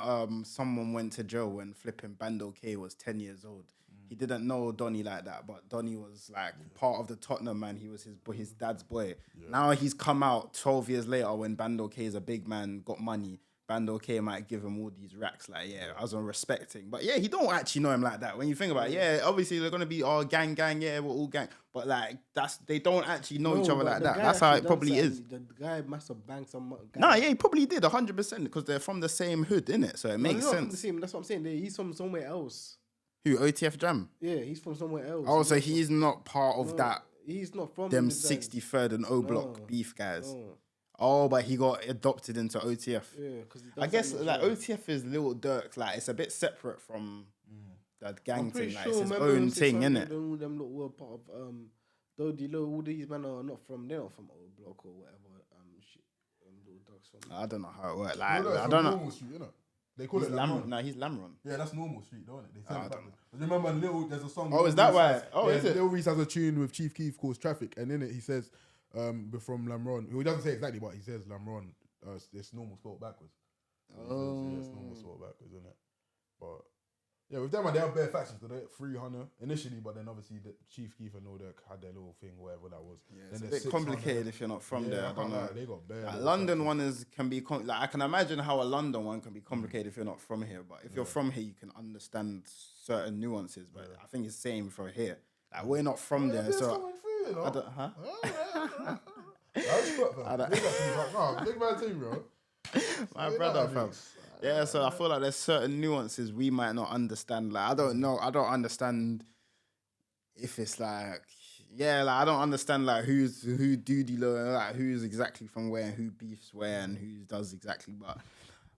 someone went to jail when flipping Bando K was 10 years old. He didn't know Donny like that, but Donny was, like, part of the Tottenham, man. He was his dad's boy. Now he's come out 12 years later when Bando K is a big man, got money. Bando K might give him all these racks, like, yeah, as I'm respecting. But yeah, he don't actually know him like that. When you think about it, yeah, obviously they're gonna be all gang, yeah, we're all gang. But like they don't actually know each other like that. That's how it probably is. The guy must have banged some guy. Nah, yeah, he probably did 100% because they're from the same hood, innit? So it makes Not from the sense. same, that's what I'm saying. He's from somewhere else. Who, OTF Jam? Yeah, he's from somewhere else. Oh, so he's not part of No, that, He's not from them the side. 63rd and O Block No. beef guys. No. Oh, but he got adopted into OTF. Yeah, because I guess like OTF is Lil Durk, like it's a bit separate from that gang I'm pretty thing. Like sure it's its remember own him thing, saying innit? All them lot were part of all these men are not from they're not from old block or whatever. Shit, Lil Durk's from. I don't know how it works. Like No, it's I from don't know. Normal Street, innit? They call He's it Lamron. Lamron. No, he's Lamron. Yeah, that's normal street, don't it? They say I it don't backwards. But remember, there's a song. Oh, is Lil that Reese why? has- Oh, yeah, is it? Lil Reese has a tune with Chief Keef called Traffic, and in it he says, "We're from Lamron." He doesn't say exactly, but he says Lamron. It's normal spelled backwards. So it's normal spelled backwards, isn't it? But yeah, with them, man, they have bare factions. They're 300 initially, but then obviously the Chief Keef and all that had their little thing, whatever that was. Yeah, Then it's a there's bit 600. complicated if you're not from there. I don't can't know. lie, they got bare. Like, little London factions. one can be like I can imagine how a London one can be complicated if you're not from here. But if you're from here, you can understand certain nuances. But I think it's the same for here. Like we're not from there, It's so coming through, you know? I don't, huh? I respect that. Big man team, bro. My Say brother, that, fam. Alex. Yeah, so I feel like there's certain nuances we might not understand. Like I don't know, I don't understand if it's like, yeah, like I don't understand like who duty like who's exactly from where and who beefs where and who does exactly. But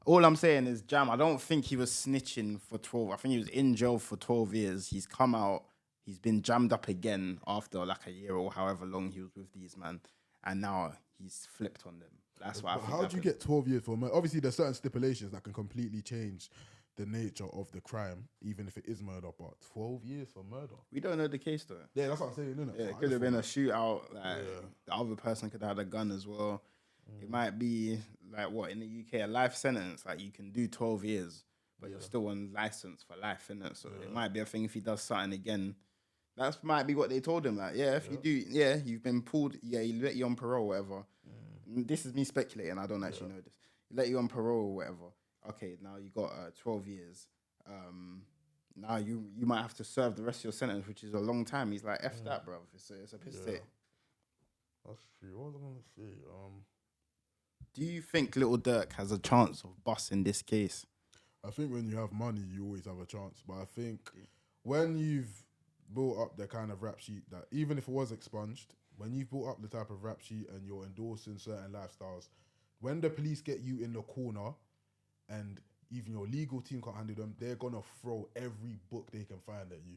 all I'm saying is, Jam, I don't think he was snitching for 12. I think he was in jail for 12 years. He's come out. He's been jammed up again after like a year or however long he was with these man, and now he's flipped on them. That's why I think. How do you get 12 years for murder? Obviously, there's certain stipulations that can completely change the nature of the crime, even if it is murder. But 12 years for murder? We don't know the case though. Yeah, that's what I'm saying, isn't it? Yeah, it could have been a shootout. Like the other person could have had a gun as well. It might be like what in the UK a life sentence. Like you can do 12 years, but you're still on license for life, innit? So it might be a thing if he does something again. That might be what they told him. Like, yeah, if you do, yeah, you've been pulled. Yeah, he let you on parole, or whatever. This is me speculating. I don't actually know this. He let you on parole or whatever. Okay, now you got 12 years. now you might have to serve the rest of your sentence, which is a long time. He's like, F that, bro. It's a piss take. That's true. What was I gonna say? Do you think Lil Durk has a chance of busting this case? I think when you have money, you always have a chance. But I think when you've built up the kind of rap sheet that, even if it was expunged, when you've built up the type of rap sheet and you're endorsing certain lifestyles, when the police get you in the corner and even your legal team can't handle them, they're gonna throw every book they can find at you.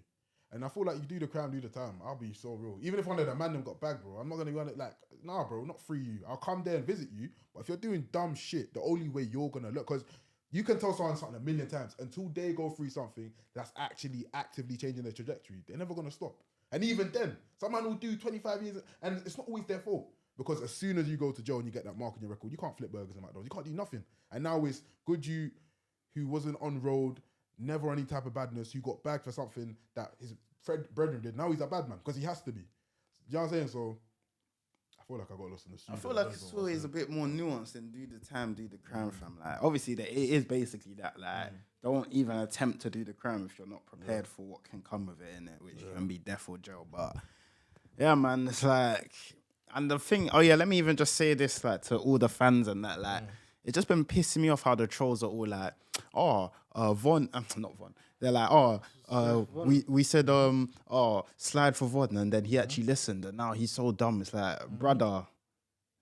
And I feel like you do the crime, do the time. I'll be so real. Even if one of the man them got bagged, bro, I'm not gonna run it like, nah, bro, not free you. I'll come there and visit you. But if you're doing dumb shit, the only way you're gonna look, because you can tell someone something a million times until they go through something that's actually actively changing their trajectory, they're never gonna stop. And even then, some man will do 25 years, and it's not always their fault. Because as soon as you go to jail and you get that mark on your record, you can't flip burgers in McDonald's. You can't do nothing. And now it's good you, who wasn't on road, never any type of badness, who got bagged for something that his brethren did. Now he's a bad man because he has to be. You know what I'm saying? So I feel like I got lost in the street. I feel like it's always a bit more nuanced than do the time, do the crime, fam. Like, obviously, it is basically that. Like, don't even attempt to do the crime if you're not prepared for what can come with it, innit? Which can be death or jail. But yeah, man, it's like, and the thing. Oh yeah, let me even just say this, like, to all the fans and that, like, it's just been pissing me off how the trolls are all like, Von, not Von. They're like, we said, slide for Von, and then he actually listened, and now he's so dumb. It's like, brother,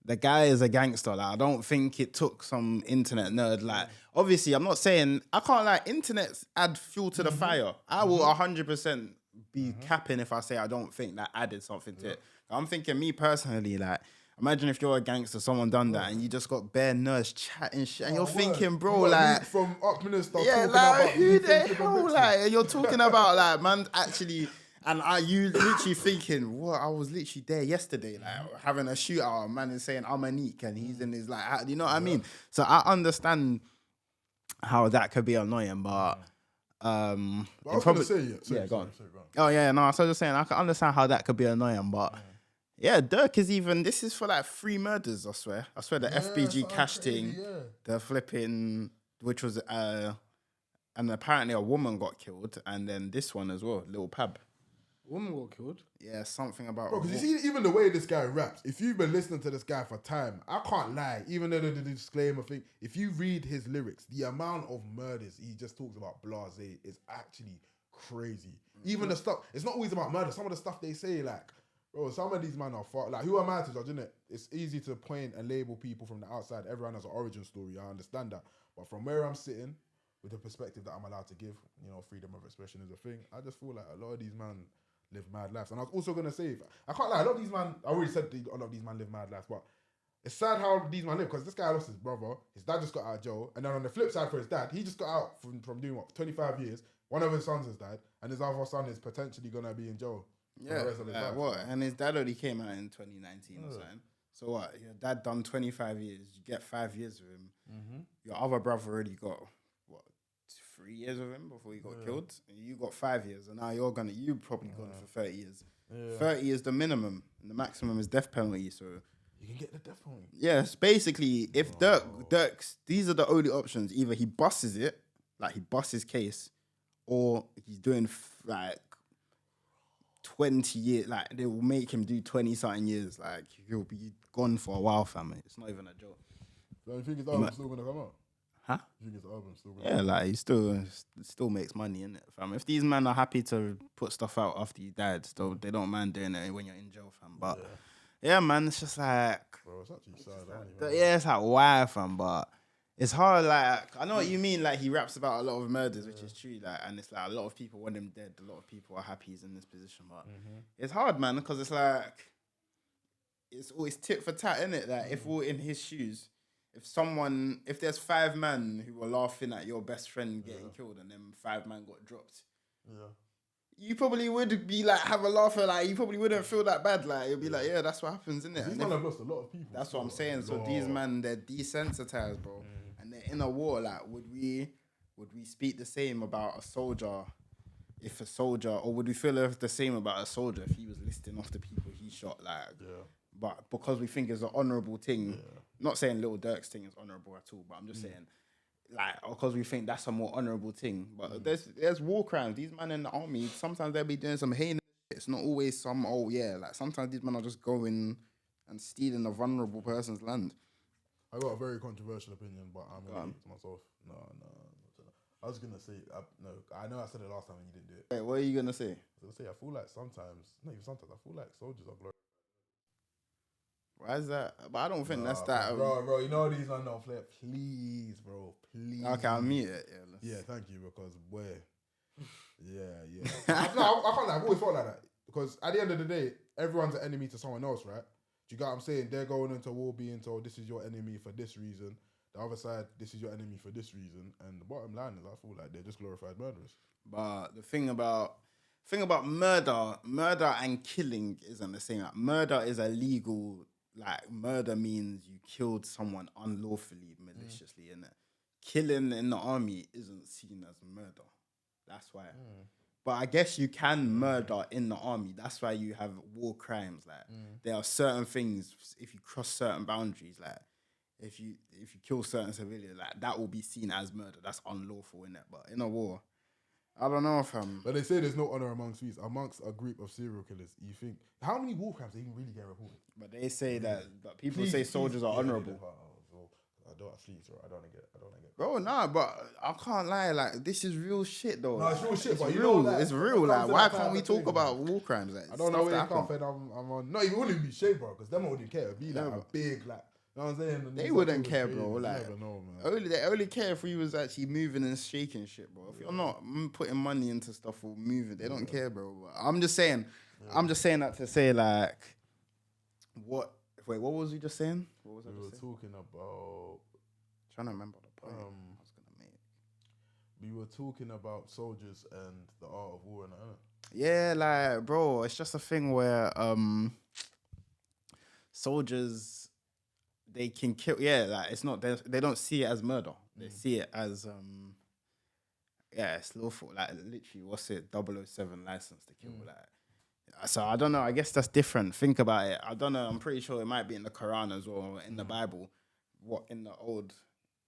the guy is a gangster. Like, I don't think it took some internet nerd. Like, obviously, I'm not saying, I can't, like, internets add fuel to the fire. I will 100% be capping if I say I don't think that added something to it. I'm thinking, me personally, like, imagine if you're a gangster, someone done that, and you just got bare nerds chatting shit, and you're thinking, bro, like, from Upminster, yeah, like, who the hell, like, you're talking about, like, man, actually, and you literally thinking, what? I was literally there yesterday, like, having a shootout, man is saying I'm Anik, and he's in his, like, you know what I mean? So I understand how that could be annoying, but I was going to say, go on. Oh yeah, no, so I was just saying, I can understand how that could be annoying, but. Yeah, Durk is even, this is for like 3 murders, I swear. The FBG cash thing, the flipping, which was, and apparently a woman got killed, and then this one as well, Lil Pab. Woman got killed? Yeah, something about... Bro, because you see, even the way this guy raps, if you've been listening to this guy for time, I can't lie, even though the disclaimer thing, if you read his lyrics, the amount of murders he just talks about blase is actually crazy. Even the stuff, it's not always about murder, some of the stuff they say, like, bro, some of these men are far. Like, who am I to judge, innit? It's easy to point and label people from the outside. Everyone has an origin story. I understand that. But from where I'm sitting, with the perspective that I'm allowed to give, you know, freedom of expression is a thing. I just feel like a lot of these men live mad lives. And I was also going to say, I can't lie, a lot of these men, I already said a lot of these men live mad lives, but it's sad how these men live, because this guy lost his brother, his dad just got out of jail, and then on the flip side for his dad, he just got out from doing, 25 years. One of his sons has died, and his other son is potentially going to be in jail. Yeah, what? And his dad only came out in 2019 or something. So what? Your dad done 25 years. You get 5 years with him. Your other brother already got, 3 years with him before he got killed? And you got 5 years. And now you probably gone for 30 years. 30 is the minimum. And the maximum is death penalty. So you can get the death penalty. Yes, basically, if Durk's, these are the only options. Either he busts it, like he busts his case, or he's doing, 20 years, like they will make him do 20-something years. Like he'll be gone for a while, fam. It's not even a joke. So you think his album's still gonna come out? Huh? You think his album's still gonna come out? Like he still makes money, innit, fam. If these men are happy to put stuff out after he died, still they don't mind doing it when you're in jail, fam. But yeah man, it's just like, bro, it's actually sad. It's like why, fam, but it's hard. Like I know what you mean. Like he raps about a lot of murders, which is true. Like, and it's like a lot of people want him dead. A lot of people are happy he's in this position, but it's hard, man, because it's like it's always tit for tat, innit? Like if we're in his shoes, if there's 5 men who were laughing at your best friend getting killed, and then 5 men got dropped, you probably would be like have a laugh. Like you probably wouldn't feel that bad. Like you'll be like, yeah, that's what happens, innit? These men have lost a lot of people. That's what I'm saying. So these men, they're desensitized, bro. And they're in a war. Like, would we speak the same about a soldier or would we feel the same about a soldier if he was listing off the people he shot? Like, but because we think it's an honourable thing, not saying Lil Durk's thing is honourable at all, but I'm just saying, like, because we think that's a more honorable thing. But there's war crimes. These men in the army, sometimes they'll be doing some heinous shit. It's not always some, oh yeah, like sometimes these men are just going and stealing a vulnerable person's land. I got a very controversial opinion, but I'm gonna keep it to myself. No. I was gonna say, no, I know I said it last time and you didn't do it. Wait, what are you gonna say? I was gonna say, I feel like sometimes, not even sometimes, I feel like soldiers are glorified. Why is that? But I don't think that's that. Bro, you know these man don't flip. Please, bro, please. Okay, I'll mute it. Yeah, thank you, because yeah. I can't lie, I've always felt like that. Because at the end of the day, everyone's an enemy to someone else, right? Do you get what I'm saying? They're going into war being told this is your enemy for this reason. The other side, this is your enemy for this reason. And the bottom line is I feel like they're just glorified murderers. But the thing about murder and killing isn't the same. Like, murder is a legal, like murder means you killed someone unlawfully, maliciously, innit? Killing in the army isn't seen as murder. That's why. But I guess you can murder in the army. That's why you have war crimes. Like there are certain things, if you cross certain boundaries, like if you kill certain civilians, like that will be seen as murder. That's unlawful, innit? But in a war, I don't know if But they say there's no honor amongst a group of serial killers. You think how many war crimes even really get reported? But they say that people say soldiers are honorable. I don't sleep, so I don't get. Bro, nah, but I can't lie. Like this is real shit, though. No, it's real shit. It's But real. you know, It's real. Like why can't we talk about war crimes? Like, I don't know where you come from. I'm on. No, it wouldn't be shit, bro, because them wouldn't care. It'd be like a big, like, you know what I'm saying? They wouldn't care, bro. Like, you never know, man. they only care if we was actually moving and shaking shit, bro. If you're not putting money into stuff or moving, they don't care, bro. But I'm just saying that to say, like, what? Wait, what was we just saying? What was I We were just saying? talking about. Trying to remember the point I was gonna make. We were talking about soldiers and the art of war and that. Yeah, like, bro, it's just a thing where soldiers, they can kill. Yeah, like it's not. They don't see it as murder. They see it as it's lawful. Like literally, what's it? 007 license to kill. Like, so I don't know. I guess that's different. Think about it. I don't know. I'm pretty sure it might be in the Quran as well, or in the Bible. What in the old,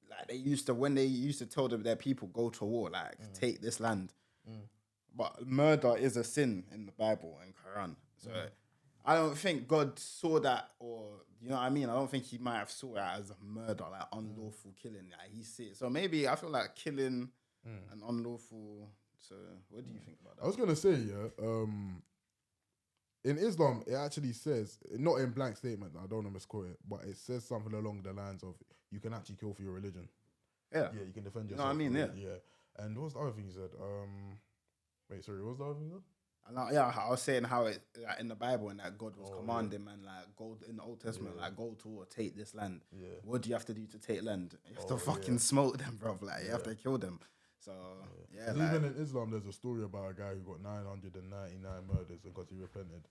like when they used to tell their people go to war, like take this land. But murder is a sin in the Bible and Quran. So I don't think God saw that, or you know what I mean. I don't think He might have saw that as a murder, like unlawful killing. Like He see it. So maybe I feel like killing and unlawful. So what do you think about that? I was gonna say, in Islam, it actually says, not in blank statement, I don't want to misquote it, but it says something along the lines of you can actually kill for your religion. Yeah, you can defend yourself. You know what I mean? Yeah. And what was the other thing you said? Wait, sorry, what was the other thing you said? And I was saying how it like, in the Bible and that God was commanding man, like go in the Old Testament, like go to war, take this land. Yeah. What do you have to do to take land? You have to fucking smoke them, bro. Like you have to kill them. So like, even in Islam, there's a story about a guy who got 999 murders, and because he repented,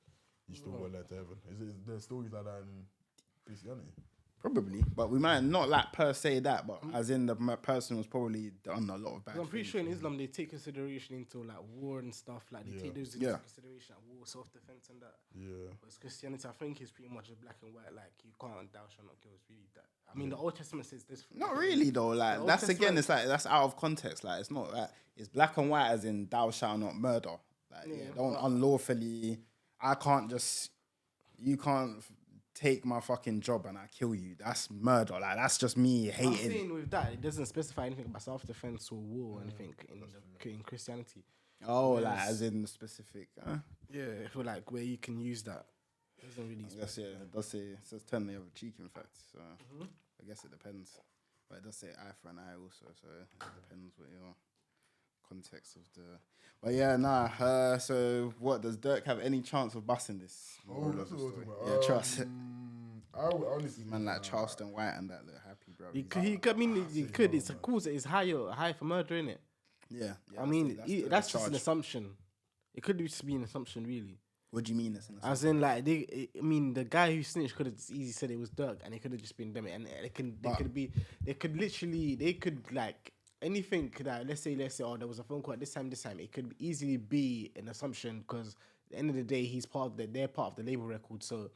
he still got led to heaven. Is there stories like that in Christianity? Probably, but we might not like per se that, but as in the person was probably done a lot of bad. I'm pretty things. sure in Islam they take consideration into like war and stuff. Like they take those into consideration, like war, self-defense, and that. Yeah. But Christianity, I think, is pretty much a black and white. Like you can't, thou shalt not kill. It's really that. I mean, the Old Testament says this. Not really though. Like that's again, it's like that's out of context. Like it's not like it's black and white as in thou shalt not murder. Like don't unlawfully. I can't just. You can't take my fucking job and I kill you. That's murder. Like that's just me hating. I'm saying with that, it doesn't specify anything about self-defense or war or anything in Christianity. Oh, like as in specific. Yeah, I feel like where you can use that. It doesn't really. It does say it says turn the other cheek. In fact, so I guess it depends. But it does say eye for an eye also. So it depends what your context of the. But yeah, nah. So what does Durk have any chance of busting this? That's what we're talking about. Yeah, trust it. I would honestly, man, like Charleston White and that look happy, bro. He could. It's a cause. It's high for murder, innit? Yeah. I mean, that's just an assumption. It could just be an assumption, really. What do you mean? As in, like, the guy who snitched could have easily said it was Durk, and it could have just been them. And they could like. Anything that let's say there was a phone call at this time it could easily be an assumption because at the end of the day they're part of the label record, so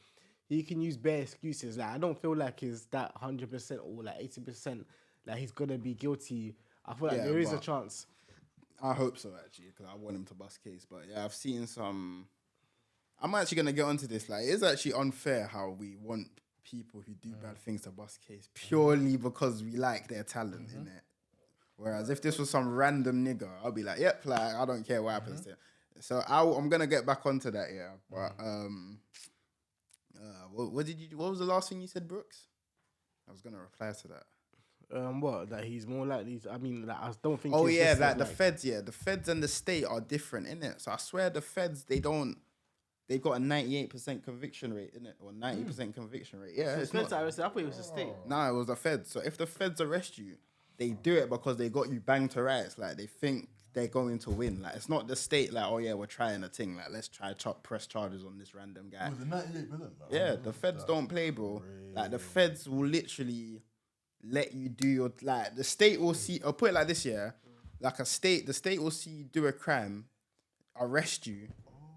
he can use bare excuses. Like I don't feel like it's that 100% or like 80% that he's gonna be guilty, I feel like Yeah, there is a but- chance. I hope so actually, because I want him to bust case. But yeah, I've seen some. I'm actually gonna get onto this. Like, it's actually unfair how we want people who do bad things to bust case purely because we like their talent in it. Whereas if this was some random nigga, I'll be like, yep, like I don't care what happens to him. So I'm gonna get back onto that, yeah. But what was the last thing you said, Brooks? I was gonna reply to that. What? That he's more likely. I mean, like, I don't think. Oh it's yeah, just like the feds, the feds and the state are different, innit? So I swear the feds, they've got a 98% conviction rate, innit? Or 90% conviction rate. Yeah, it's not. I thought it was a state. Nah, it was the feds. So if the feds arrest you, they do it because they got you banged to rights. Like they think they're going to win. Like it's not the state. Like, oh yeah, we're trying a thing. Like let's try press charges on this random guy. Was it 98%? Like, Yeah, the feds don't play, bro. Like the feds will literally let you do your like the state will see. I'll put it like this, yeah. Like the state will see you do a crime, arrest you,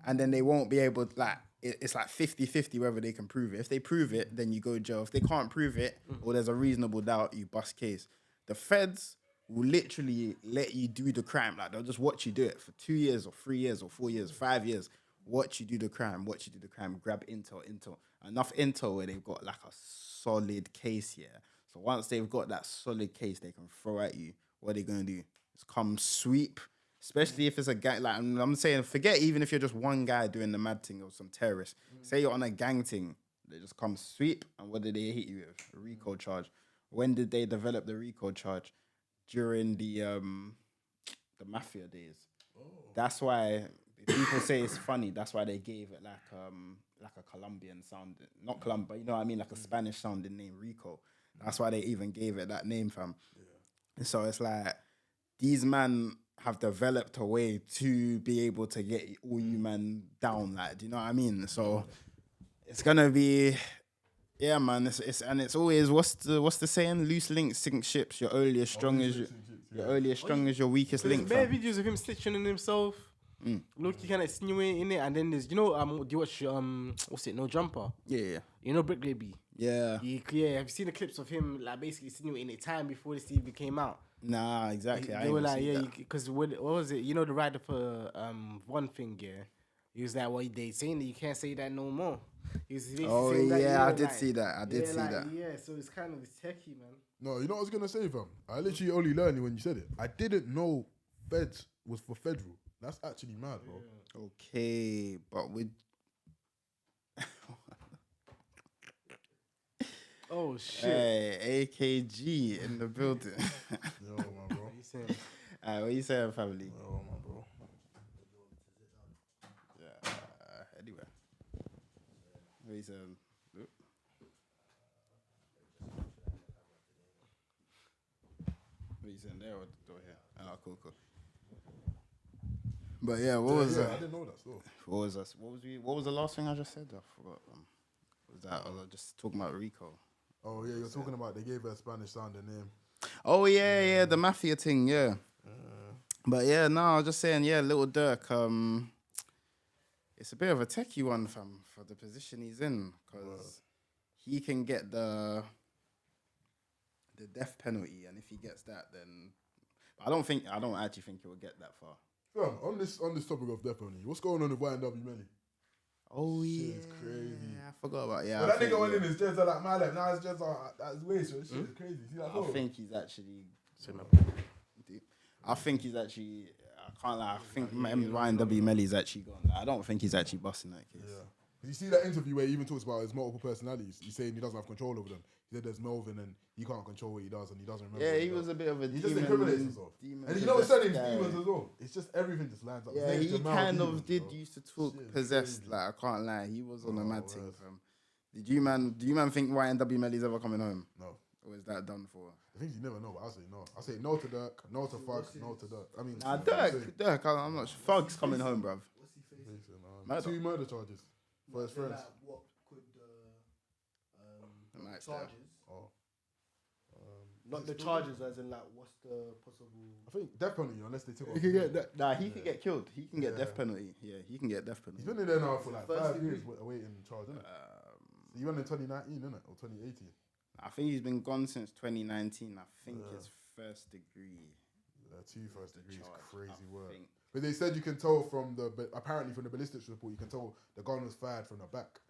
and then they won't be able to like. It's like 50-50 whether they can prove it. If they prove it, then you go to jail. If they can't prove it, or there's a reasonable doubt, you bust case. The feds will literally let you do the crime. Like they'll just watch you do it for 2 years or 3 years or 4 years, 5 years. Watch you do the crime. Grab intel. Enough intel where they've got like a solid case here. So once they've got that solid case, they can throw at you. What are they gonna do? It's come sweep. Especially if it's a gang, like I'm saying, forget even if you're just one guy doing the mad thing or some terrorist. Say you're on a gang thing, they just come sweep, and what did they hit you with? A RICO charge. When did they develop the RICO charge? During the mafia days. That's why people say it's funny. That's why they gave it like a Colombian sound, not Colombian, but you know what I mean, like a Spanish sounding name, RICO. That's why they even gave it that name, fam. And so it's like these man have developed a way to be able to get all you man down, like, do you know what I mean? So it's gonna be, yeah, man. It's always what's the saying? Loose links sink ships. You're only as strong as your weakest There's link. bare Fam. videos of him stitching in himself. Look, you kind of insinuating it, and then there's do you watch what's it? No Jumper. Yeah. You know Brick Baby. Yeah. Have you seen the clips of him like basically insinuating it time before this even came out? Nah, exactly. They were like, yeah, because what was it? You know the writer for one thing, yeah. He was like, well, they saying that you can't say that no more. He was basically saying that, yeah, I did like, see that. I did see that. Yeah, so it's kind of techie, man. No, you know what I was gonna say, fam? I literally only learned it when you said it. I didn't know feds was for federal. That's actually mad, bro. Okay, but with Oh shit! hey, AKG in the building. Yo, man, bro. What you saying? What you saying, family? Yo, man, bro. Yeah. Anyway, what you saying? What you saying there or here? Oh, cool. But yeah, what was I didn't know that still. What was the last thing I just said? I forgot. Was that I was just talking about Rico? Oh yeah, you're talking about they gave her a Spanish sounding name. Oh yeah, the mafia thing, yeah. But yeah, no, I was just saying, yeah, Lil Durk, it's a bit of a techie one, fam, for the position he's in, because he can get the death penalty, and if he gets that, then I don't actually think he will get that far. Fam, on this topic of death penalty, what's going on with YNW Melly? Oh yeah, Shit is crazy. I forgot about Well, that nigga went in his dreads like my left. Now his dreads are at his waist. So this shit is crazy. See that I photo? think he's actually. I can't lie. I think YNW Melly's actually gone. I don't think he's actually busting that case. Yeah. You see that interview where he even talks about his multiple personalities. He's saying he doesn't have control over them. He said there's Melvin and he can't control what he does and he doesn't remember. Yeah, what he does. was a bit of a He just demon. incriminates himself. And you know his surname's Demons as well. It's just everything just lines up. His Yeah, name's he Jamal kind Demons, of did bro. used to talk Shit is possessed. crazy. Like I can't lie, he was on a mad thing. word. Fam. Do you man think YNW Melly's ever coming home? No. Or is that done for? The things you never know, but I'll say no. I'll say no to Dirk, no to Fug, no to Dirk. I mean, Nah, I'm saying- Durk, I'm not sure. Fug's coming home, bruv. What's he facing? Murder. 2 murder charges for his friends. Like, what could Nice, charges? Oh. Not the charges, as in like, what's the possible? I think death penalty unless they took off. He can get that. Nah, he can get killed. He can get Yeah. death penalty. Yeah, he can get death penalty. He's been in there now for like First 5 degree. years awaiting charge, isn't it? He went in 2019, innit? Or 2018. I think he's been gone since 2019. I think his first degree. Two first degrees, charge, crazy I work. think. But they said you can tell apparently from the ballistics report, you can tell the gun was fired from the back.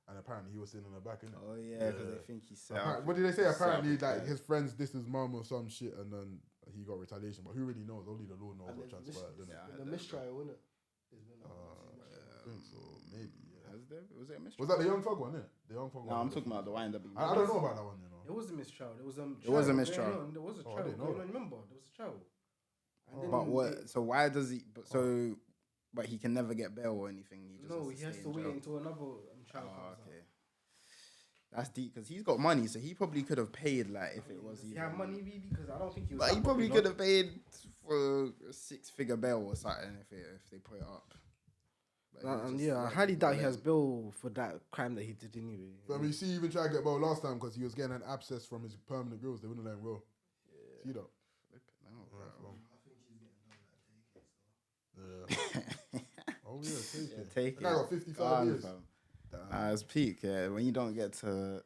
And apparently he was sitting on the back, innit? Oh, yeah, because they think he set up. What did they say? set up Apparently, the like, guy. his friends dissed his mum or some shit, and then he got retaliation. But who really knows? Only the Lord knows what transpired, didn't it? The mistrial, isn't it? I think so, maybe. Yeah. Has there? Was it a mystery? Was that the Young Thug one, innit? The Young Thug one. No, I'm talking about the wind up. I don't know about that one, you know. It was a mistrial. There was It was a mistrial. There was a Oh, I trial. didn't know going that. on. Remember, there was a trial. And then But what? So why does he? But he can never get bail or anything. He just No, he has stay to in wait jail. until another trial Oh, comes okay. That's deep because he's got money, so he probably could have paid like if it was out. He even. had money, really, because I don't think he was. But he that probably popular. could have paid for a 6-figure bail or something if they put it up. But he was just Yeah, I like, highly doubt he let has him- bail for that crime that he did anyway. But I mean, see, he even tried to get bail last time because he was getting an abscess from his permanent grills. They wouldn't let him roll. See that? Yeah. Oh yeah, take it. Take The guy it. got 55 Gone, years. fam. It's peak, yeah. When you don't get to,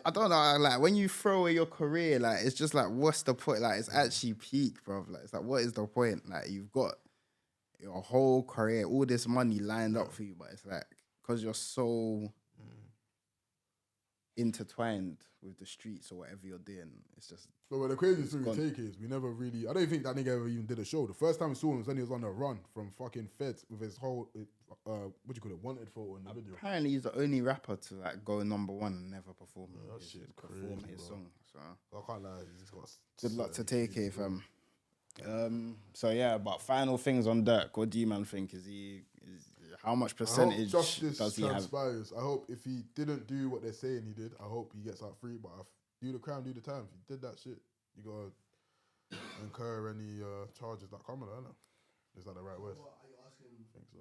I don't know, like when you throw away your career, like it's just like, what's the point? Like it's actually peak, bro. Like it's like, what is the point? Like you've got your whole career, all this money lined up for you, but it's like because you're so intertwined with the streets or whatever you're doing, it's just. But the craziest thing gone. with Take is we never really. I don't think that nigga ever even did a show. The first time we saw him was when he was on a run from fucking feds with his whole what do you call it, wanted photo in the video. Apparently, he's the only rapper to like go number one and never perform. that his- shit's perform crazy, his bro. song. So I can't lie, he's got. good luck to certain take it, issues, bro. fam. So yeah, but final things on Durk. What do you man think? Is how much I hope percentage justice does he have? transpires. I hope if he didn't do what they're saying he did, I hope he gets out free. But if do the crime, do the time. If he did that shit, you gotta incur any charges that come with it. I don't know. Is that the right word? Are you asking? I think so.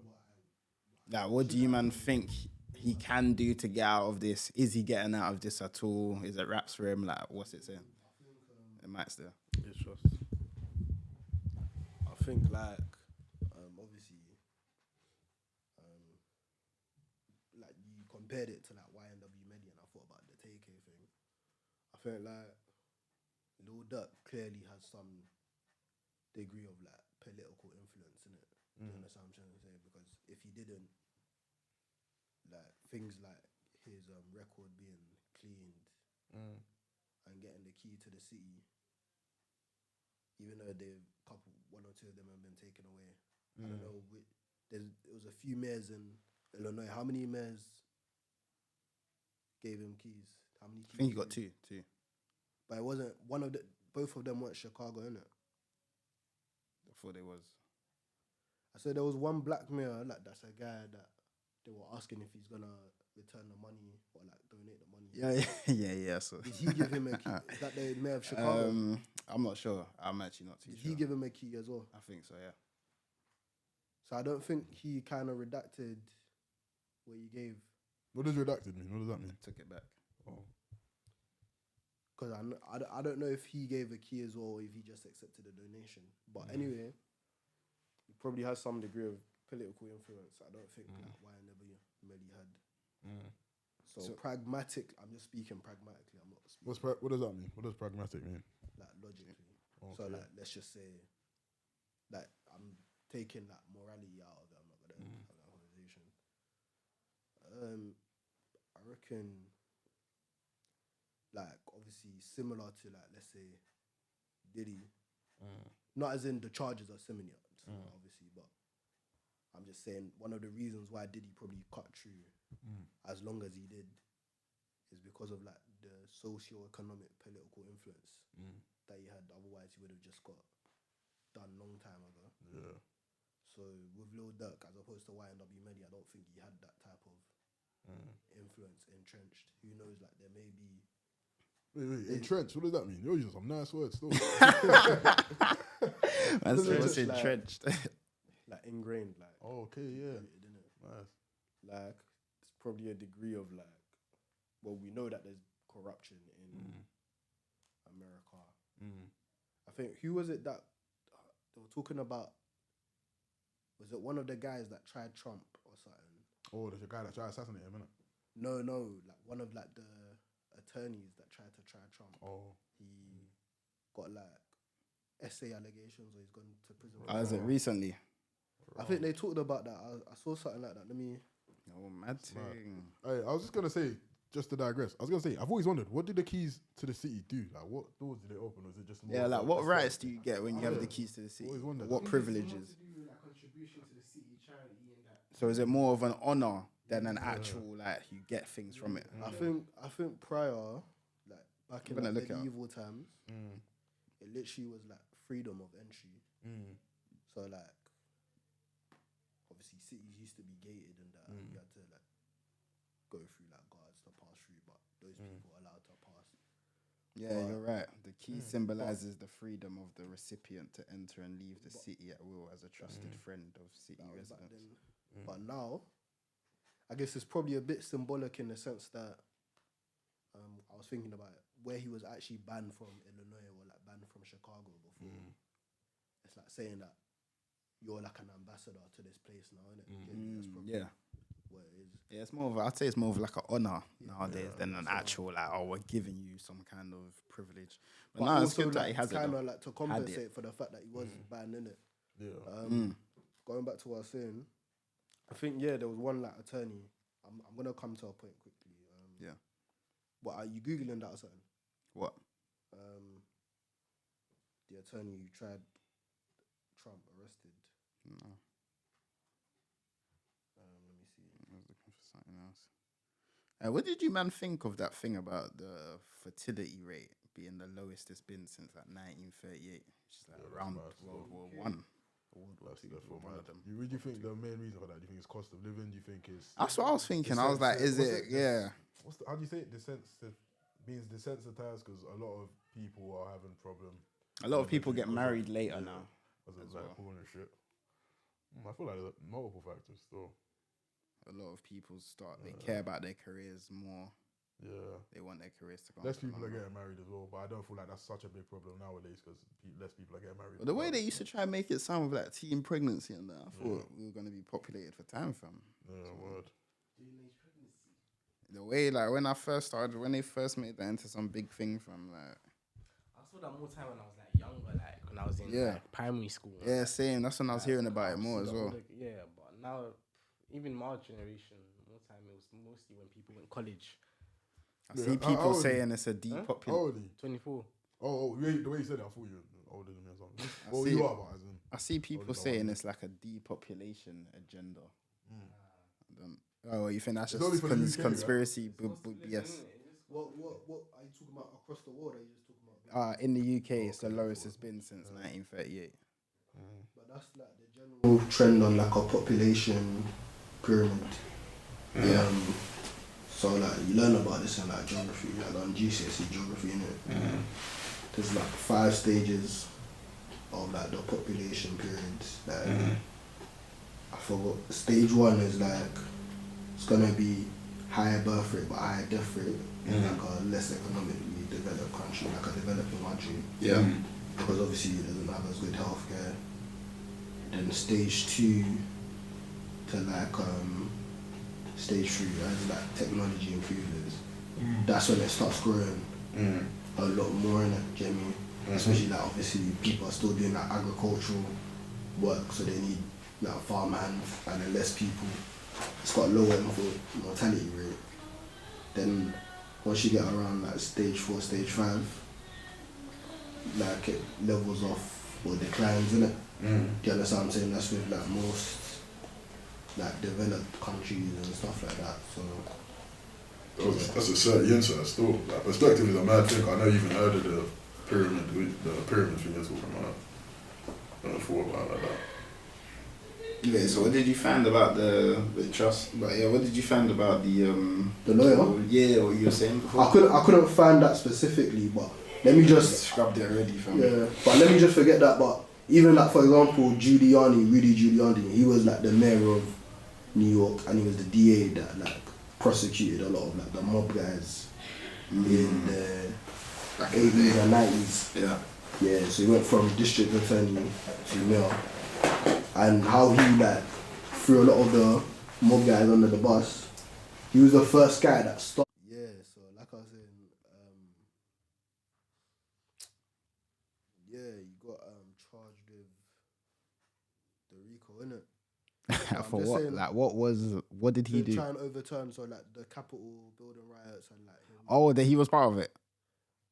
Like, what do you man think he can do to get out of this? Is he getting out of this at all? Is it raps for him? Like, what's it saying? It might still. It's just. I think like obviously like you compared it to like YNW Medi and I thought about the TK thing. I felt like Lil Durk clearly has some degree of like political influence in it. Do you understand what I'm trying to say? Because if he didn't, like things like his record being cleaned and getting the key to the city, even though one or two of them have been taken away. I don't know. There was a few mayors in Illinois. How many mayors gave him keys? How many? I think he keys got did two. But it wasn't one of the. Both of them weren't Chicago, innit? I thought it was. I said there was one black mayor, like that's a guy that they were asking if he's gonna return the money or like donate the money. Yeah. So Did he give him a key? Is that the mayor of Chicago? I'm not sure. I'm actually not too Did sure. he give him a key as well? I think so. Yeah. So I don't think he kind of redacted what he gave. What does redacted mean? What does that mean? Took it back. Because I don't know if he gave a key as well or if he just accepted a donation. But anyway, he probably has some degree of political influence. I don't think like YNW Melly had. So pragmatic, I'm just speaking pragmatically. I'm not speaking What does that mean? What does pragmatic mean? like logically. So like let's just say like I'm taking like morality out of it. I'm not gonna have that conversation. I reckon like obviously similar to like let's say Diddy. Not as in the charges are similar, obviously, but I'm just saying one of the reasons why Diddy probably cut through as long as he did is because of like the socio-economic political influence that he had. Otherwise, he would have just got done long time ago. Yeah. So with Lil Durk, as opposed to YNW Medi, I don't think he had that type of influence entrenched. Who knows? Like there may be. Wait, entrenched. What does that mean? You're using some nice words still. That's It's what's just like- entrenched. Like ingrained, like Okay, yeah. rooted in it. Nice. Like it's probably a degree of like, well, we know that there's corruption in America. I think who was it that they were talking about? Was it one of the guys that tried Trump or something? Oh, there's a guy that tried to assassinate him, innit? No, like one of like the attorneys that tried to try Trump. Oh. He got like essay allegations, or he's gone to prison. Is it recently? I think they talked about that. I saw something like that. Let me. Oh, mad thing. Hey, I was just gonna say, just to digress, I was gonna say, I've always wondered, what did the keys to the city do? Like, what doors did they open? Or is it just more Yeah, of like a- what a rights set- do you get when you have the keys to the city? Always wondered. What privileges? Contribution to the city charity and that. So is it more of an honor than an actual like you get things from it? I think prior, like back in I'm gonna like, look it up. medieval times, it literally was like freedom of entry. So like, obviously cities used to be gated and that you had to like go through like guards to pass through, but those people are allowed to pass. Yeah, you're right. The key symbolizes the freedom of the recipient to enter and leave the city at will as a trusted friend of city That was back residents. then. But now, I guess it's probably a bit symbolic in the sense that I was thinking about it, where he was actually banned from Illinois or like banned from Chicago before. It's like saying that you're like an ambassador to this place now, isn't it? That's probably Yeah. what it is. Yeah, it's more of I'd say it's more of like an honor nowadays than an actual like we're giving you some kind of privilege. But no, it's also, good that like, he has it. kind though. of like to compensate for the fact that he was banned, innit? Yeah. Going back to what I was saying, I think there was one like attorney. I'm gonna come to a point quickly. Yeah. What are you googling that or something? What? The attorney who tried Trump arrested. No, Let me see. I was looking for something else. What did you man think of that thing about the fertility rate being the lowest it's been since like 1938, which is like around mad. World War One, or World War Two, one of them. What do you think the main reason for that? Do you think it's cost of living? Do you think it's... That's what I was thinking. I was like, is it? Yeah. How do you say it? Means desensitized, because a lot of people are having problem. A lot of people get married later now. As of like porn and shit. I feel like there's multiple factors still. A lot of people they care about their careers more. Yeah. They want their careers to go. Less people are getting married as well, but I don't feel like that's such a big problem nowadays because less people are getting married. The way they used to try and make it sound with like teen pregnancy and that, I thought we were going to be populated for time, fam. Yeah, word. The way like when I first started, when they first made that into some big thing, from like. I saw that more time when I was like younger, like when I was in like, primary school. Yeah, same. That's when I was hearing about it more as well. Yeah, but now, even my generation, more time it was mostly when people went college. I see people saying it's a depopulation. How old are you? 24. Oh, the way you said it, I thought you were older than me or something. What you are about, as in? I see people saying it's like a depopulation agenda. Oh, you think that's It's only just for the UK, conspiracy BS? What are you talking about across the world? Or are you just talking about? In the UK, it's the lowest it's been since 1938. But that's like the general trend on like a population pyramid. So like you learn about this in like geography, like on GCSE geography, innit? There's like 5 stages of like the population pyramids. Like I forgot. Stage 1 is like it's gonna be higher birth rate but higher death rate in like a less economically developed country, like a developing country. Yeah. Because obviously it doesn't have as good healthcare. Then stage 2 to like stage 3, as like technology improves, that's when it starts growing a lot more in it, do you know what I mean? Especially like obviously people are still doing like agricultural work, so they need like farm hands, and then less people. It's got lower mortality rate. Then once you get around like stage 4, stage 5, like it levels off or declines, innit? Do you understand what I'm saying? That's with like most like developed countries and stuff like that. So That's a certain insight still. Like perspective is a mad thing. I know you've even heard of the pyramid thing you're talking about. I never thought about it like that. Yeah, so what did you find about the trust? But yeah, what did you find about the lawyer? Yeah, what you were saying before? I couldn't find that specifically, but let me just scrubbed it already from but let me just forget that. But even like for example, Rudy Giuliani, he was like the mayor of New York, and he was the DA that like prosecuted a lot of like the mob guys in the 80s and 90s. Yeah, so he went from district attorney to mayor, and how he like threw a lot of the mob guys under the bus. He was the first guy that stopped. Yeah, so like I was saying, I'm For just what? saying, Like, what did he to do? try and overturn, so like the Capitol building riots and like him. Oh, that he was part of it.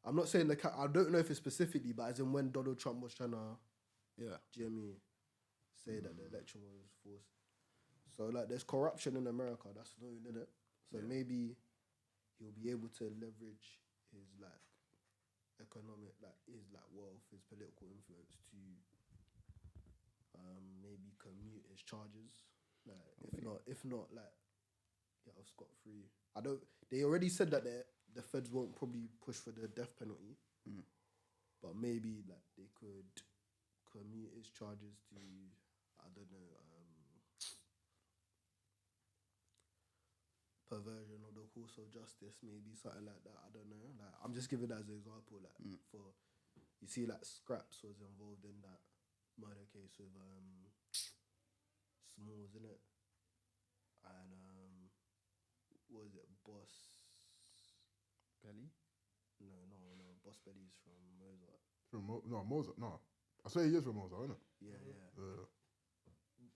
I'm not saying I don't know if it's specifically, but as in when Donald Trump was trying to, Yeah. Jimmy, say that the election was forced. So like, there's corruption in America. That's known, innit? So maybe he'll be able to leverage his like economic, like his like wealth, his political influence to maybe commute his charges. Like if not, like get off scot free. I don't. They already said that the feds won't probably push for the death penalty, but maybe like they could commute his charges to, I don't know, perversion of the course of justice, maybe something like that. I don't know. Like, I'm just giving that as an example. Like for, you see, like Scraps was involved in that murder case with Smalls, innit? And what was it, Boss Belly? No, Boss Belly's from Mozart. Mozart. No, I swear he is from Mozart, isn't it? Yeah.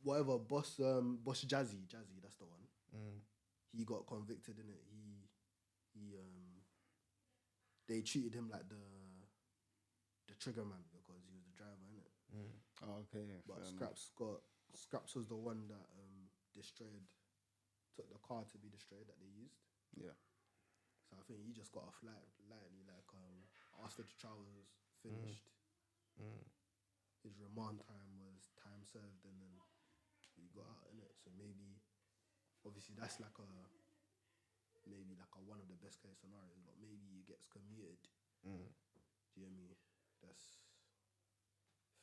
Whatever, Boss Jazzy, that's the one. He got convicted, innit? They treated him like the trigger man because he was the driver, innit? Oh, okay. But Scraps was the one that took the car to be destroyed that they used. Yeah. So I think he just got off lightly, like after the trial was finished, his remand time was time served, and then he got out, innit? So maybe, obviously that's like one of the best case scenarios, but maybe he gets commuted. Do you know me? That's,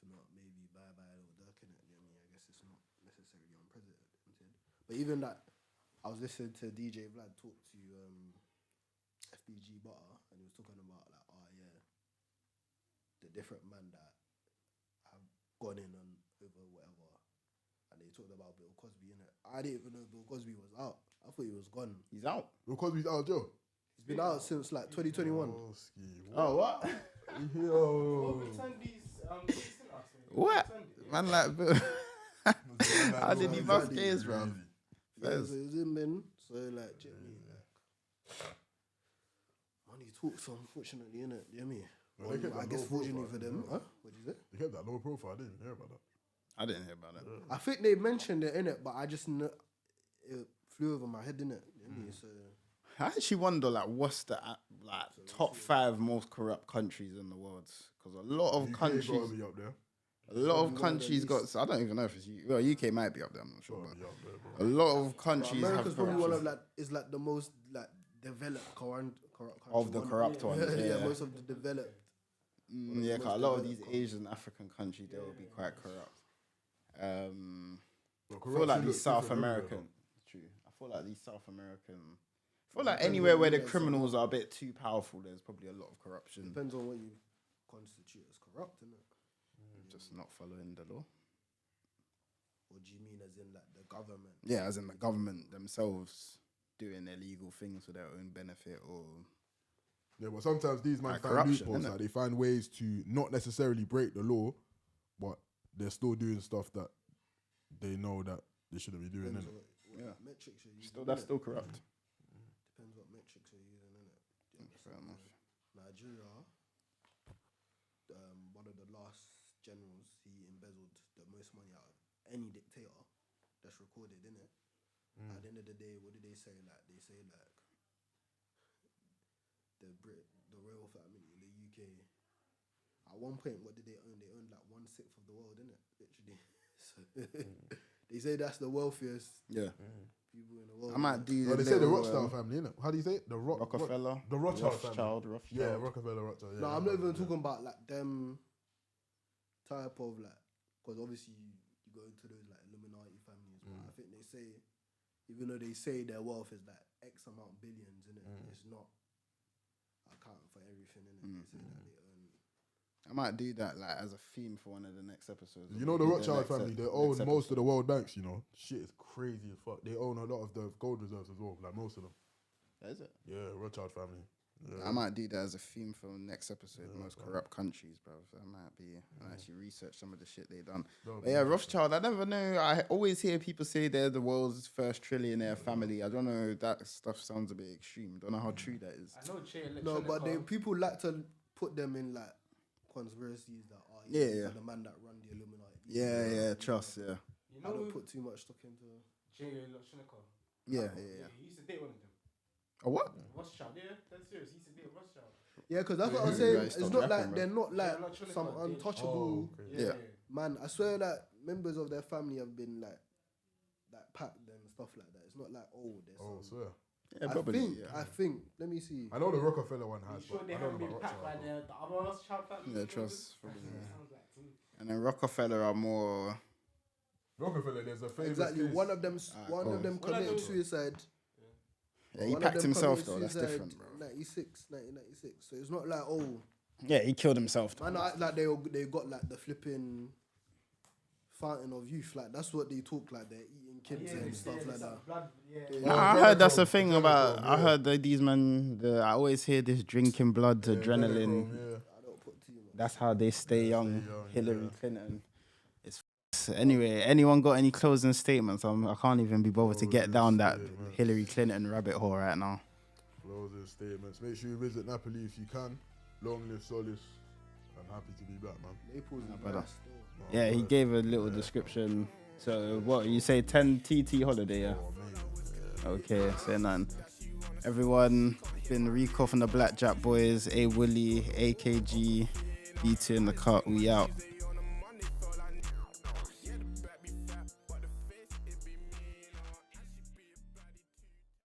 if not, maybe bye Lil Durk, innit? Do you know me? I guess it's not necessarily unprecedented. But even that, I was listening to DJ Vlad talk to FBG Butter, and he was talking about like, the different men that have gone in on over whatever, and they talked about Bill Cosby, innit? I didn't even know Bill Cosby was out. I thought he was gone. He's out. Bill Cosby's out of jail. He's been out since like 2021. Oh, what? Yo. What? Man, like, how did he bust case, bro? Yeah, so he was in men. So like, money talks, unfortunately, innit? You know me? No, they kept I that guess low fortunately profile, for them. didn't Huh? What did you say? They kept that low profile. I didn't hear about that. I didn't hear about it. I think they mentioned it, innit? But I just it flew over my head, innit? You know me? So I actually wonder, like, what's the top 5 most corrupt countries in the world? Because a lot of UK countries, gotta be up there. a lot of countries got. I don't even know if it's UK might be up there. I'm not sure, Gotta but be up there, bro. a lot of countries America's have probably one corruption. of the most like developed corrupt Of the corrupt ones, yeah. most of the developed. Yeah, 'cause a lot of these Asian, African countries, they will be quite corrupt. But I feel corruption like these looks South different everywhere, American. True. I feel like these South American. I feel like anywhere where the criminals are a bit too powerful, there's probably a lot of corruption. Depends on what you constitute as corrupt, innit? Just not following the law. Or do you mean as in like the government? Yeah, as in the government themselves doing illegal things for their own benefit, or Yeah, but sometimes these man Like find corruption, loopholes. innit? Like they find ways to not necessarily break the law, but they're still doing stuff that they know that they shouldn't be doing. Depends Innit? on what metrics you're using. that's innit? still corrupt. Depends what metrics you're using, innit? Fair enough. Nigeria, one of the last generals, he embezzled the most money out of any dictator that's recorded, innit? At the end of the day, what did they say? Like, they say like the royal family in the UK. At one point, what did they own? They owned like 1/6 of the world, innit? Literally. So they say that's the wealthiest Yeah, people in the world. I might do. Oh, they say the Rothschild family, innit? How do you say it? The Rockefeller, the Rothschild family. Rothschild. Yeah, Rockefeller, Rothschild. Yeah, No, I'm not even talking about like them type of like, because obviously you go into those like Illuminati families, but I think they say, even though they say their wealth is like X amount billions, innit? It's not accounting for everything, innit? They say that they earn. I might do that like as a theme for one of the next episodes. You know the Rothschild next family, they next own most episode. of the world banks, you know. Shit is crazy as fuck. They own a lot of the gold reserves as well, like most of them. Is it? Yeah, Rothschild family. I might do that as a theme for next episode. Most corrupt countries, bro. So I might be and actually research some of the shit they done. But yeah, Rothschild. I never know. I always hear people say they're the world's first trillionaire family. I don't know. That stuff sounds a bit extreme. Don't know how true that is. I know No, but people like to put them in like conspiracies that are the man that run the Illuminati. Yeah, trust. Yeah. You I don't put too much stock into. Jay Electronica. Yeah. He used to date one of them. Oh what? Rothschild, yeah, that's serious. He used to date Rothschild. Yeah, because that's what I was saying. It's not like they're not like some untouchable man. I swear that members of their family have been like packed and stuff like that. It's not like there's swear. Yeah, probably. I think. Let me see. I know the Rockefeller one has. Sure, they haven't been packed by the other Rothschild family. Yeah, trust. And then Rockefeller are more. Rockefeller, there's a famous Exactly. case. One of them committed suicide. Yeah, he One of packed them himself committed though. That's suicide different, bro. 1996. So it's not like Yeah, he killed himself. man, like they got like the flipping fountain of youth. Like that's what they talk like. They're eating kids and stuff like that. I heard that's the thing about. I heard that these men. I always hear this drinking blood, adrenaline. I don't put too much. That's how they stay young. Hillary Clinton. Anyway, anyone got any closing statements? I can't even be bothered to get down that Hillary Clinton rabbit hole right now. Closing statements. Make sure you visit Napoli if you can. Long live Solis. I'm happy to be back, man. Naples is brother. nice though. Yeah, he gave a little description. So what you say? 10 TT holiday, yeah. Okay, say none. Everyone, been Ricco from the Blackjack Boys, Awooly, AKG, B2 in the cut. We out.